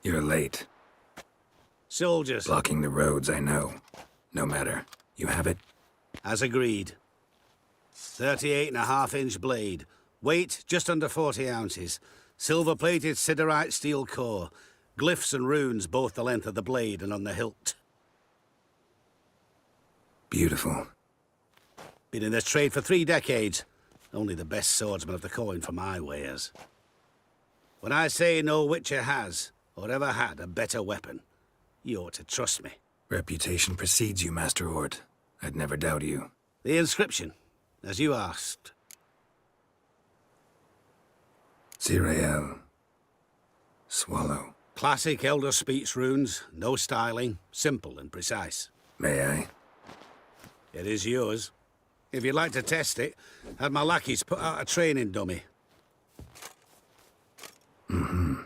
You're late.
Soldiers.
Blocking the roads, I know. No matter. You have it?
As agreed. 38.5-inch blade. Weight just under 40 ounces. Silver-plated siderite steel core. Glyphs and runes both the length of the blade and on the hilt.
Beautiful.
Been in this trade for 3 decades. Only the best swordsman of the coin for my wares. When I say no Witcher has, or ever had, a better weapon, you ought to trust me.
Reputation precedes you, Master Ort. I'd never doubt you.
The inscription, as you asked.
Zirael. Swallow.
Classic Elder Speech runes, no styling, simple and precise.
May I?
It is yours. If you'd like to test it, had my lackeys put out a training dummy.
Mm-hmm.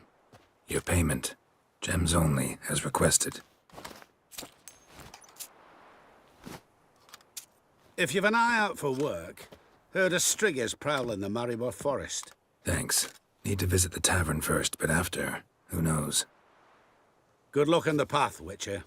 Your payment. Gems only, as requested.
If you've an eye out for work, heard of striggers prowling the Maribor forest.
Thanks. Need to visit the tavern first, but after, who knows?
Good luck on the path, Witcher.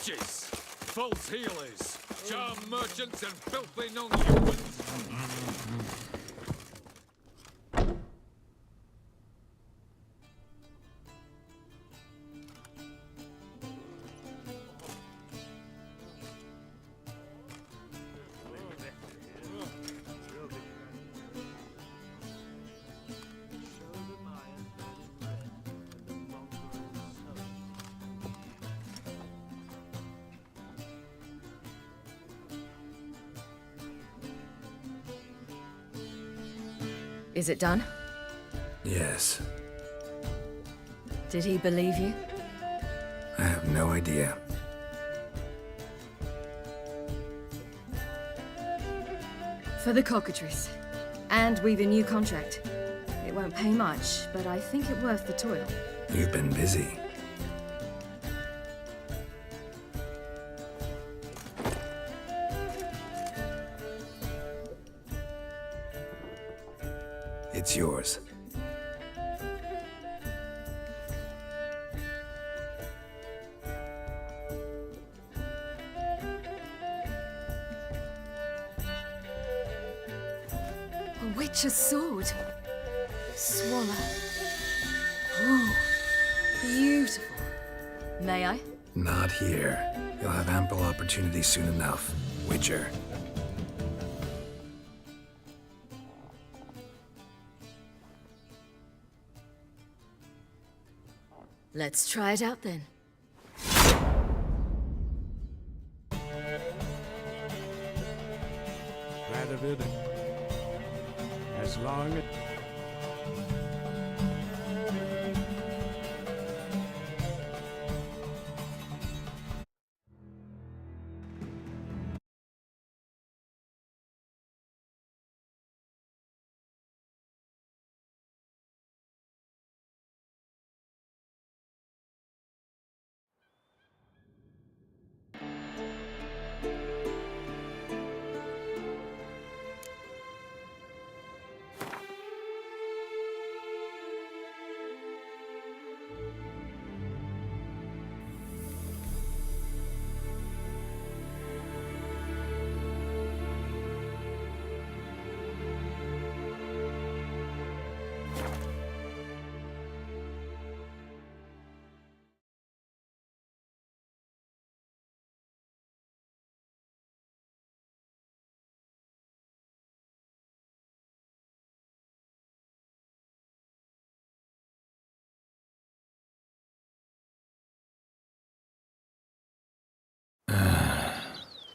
witches, false healers, charm merchants, and filthy non-humans.
Is it done?
Yes.
Did he believe you?
I have no idea.
For the cockatrice. And we've a new contract. It won't pay much, but I think it worth the toil.
You've been busy. It's yours.
A witch's sword. Swallow. Ooh, beautiful. May I?
Not here. You'll have ample opportunity soon enough, Witcher.
Let's try it out then.
Glad of it. As long as...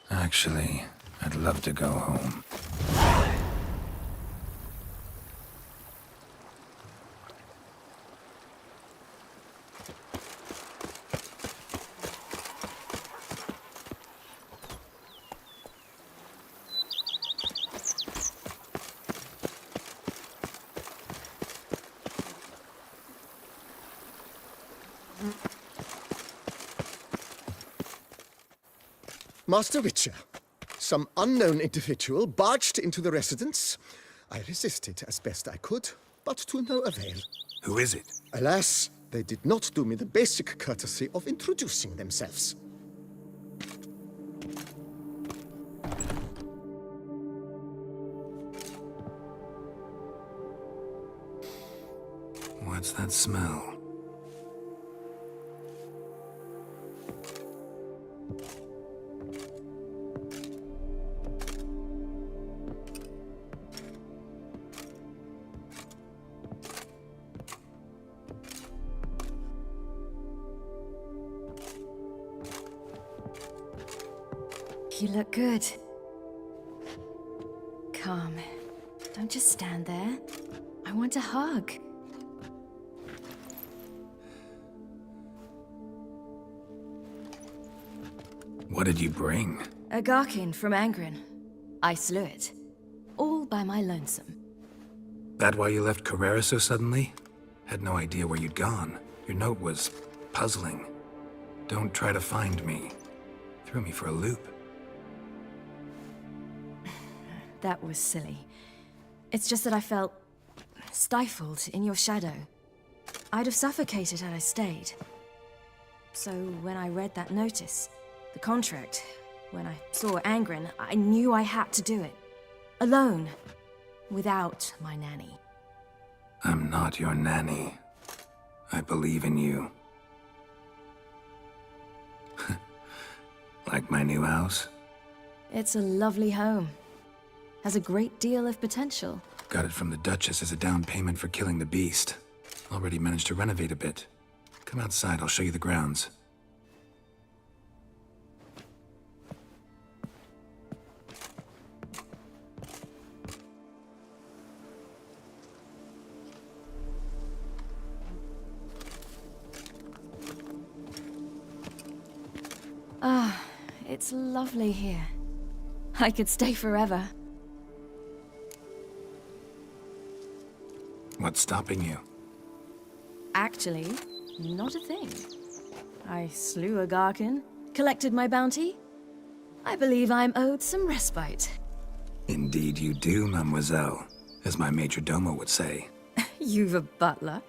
Actually, I'd love to go home.
Master Witcher, some unknown individual barged into the residence. I resisted as best I could, but to no avail.
Who is it?
Alas, they did not do me the basic courtesy of introducing themselves.
What's that smell?
You look good. Come. Don't just stand there. I want a hug.
What did you bring?
A Garkin from Angren. I slew it. All by my lonesome.
That why you left Carrera so suddenly? Had no idea where you'd gone. Your note was puzzling. Don't try to find me. Threw me for a loop.
That was silly. It's just that I felt stifled in your shadow. I'd have suffocated had I stayed. So when I read that notice, The contract. When I saw Angren, I knew I had to do it. Alone. Without my nanny.
I'm not your nanny. I believe in you. Like my new house?
It's a lovely home. Has a great deal of potential.
Got it from the Duchess as a down payment for killing the beast. Already managed to renovate a bit. Come outside, I'll show you the grounds.
Ah, it's lovely here. I could stay forever.
What's stopping you?
Actually, not a thing. I slew a Garkin, collected my bounty. I believe I'm owed some respite.
Indeed you do, mademoiselle, as my major domo would say.
You've a butler?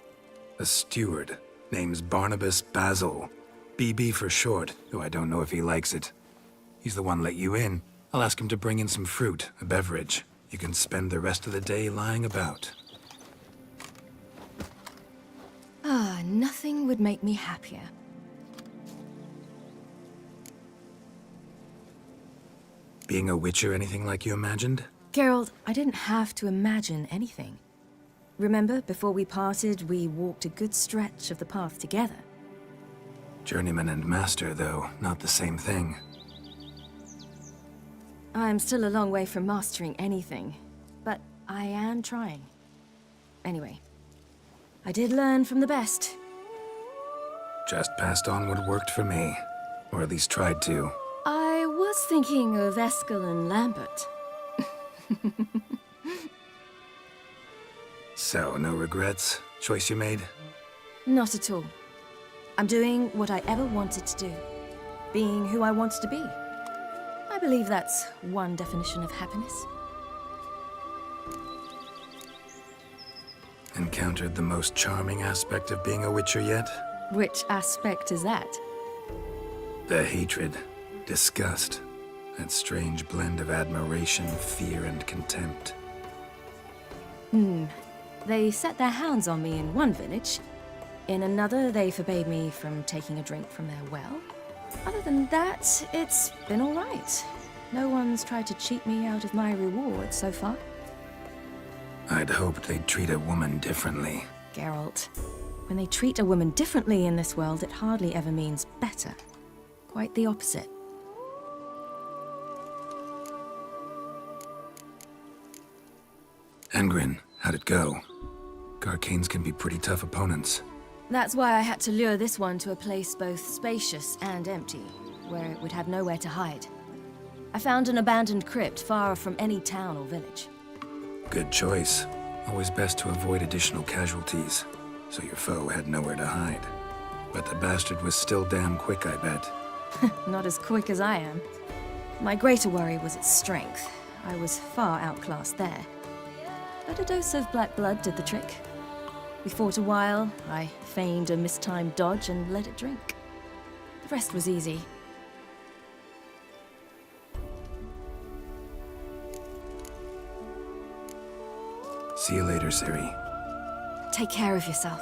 A steward. Name's Barnabas Basil. BB for short, though I don't know if he likes it. He's the one let you in. I'll ask him to bring in some fruit, a beverage. You can spend the rest of the day lying about.
Ah, nothing would make me happier.
Being a witcher anything like you imagined?
Geralt, I didn't have to imagine anything. Remember, before we parted, we walked a good stretch of the path together.
Journeyman and master, though, not the same thing.
I'm still a long way from mastering anything, but I am trying. Anyway, I did learn from the best.
Just passed on what worked for me. Or at least tried to.
I was thinking of Eskel and Lambert.
So, no regrets? Choice you made?
Not at all. I'm doing what I ever wanted to do. Being who I wanted to be. I believe that's one definition of happiness.
Encountered the most charming aspect of being a witcher yet?
Which aspect is that?
The hatred, disgust, that strange blend of admiration, fear, and contempt.
They set their hounds on me in one village. In another, they forbade me from taking a drink from their well. Other than that, it's been all right. No one's tried to cheat me out of my reward so far.
I'd hoped they'd treat a woman differently.
Geralt, when they treat a woman differently in this world, it hardly ever means better. Quite the opposite.
Angren, how'd it go? Garcanes can be pretty tough opponents.
That's why I had to lure this one to a place both spacious and empty, where it would have nowhere to hide. I found an abandoned crypt far from any town or village.
Good choice. Always best to avoid additional casualties, so your foe had nowhere to hide. But the bastard was still damn quick, I bet.
Not as quick as I am. My greater worry was its strength. I was far outclassed there. But a dose of black blood did the trick. We fought a while, I feigned a mistimed dodge and let it drink. The rest was easy.
See you later, Ciri.
Take care of yourself.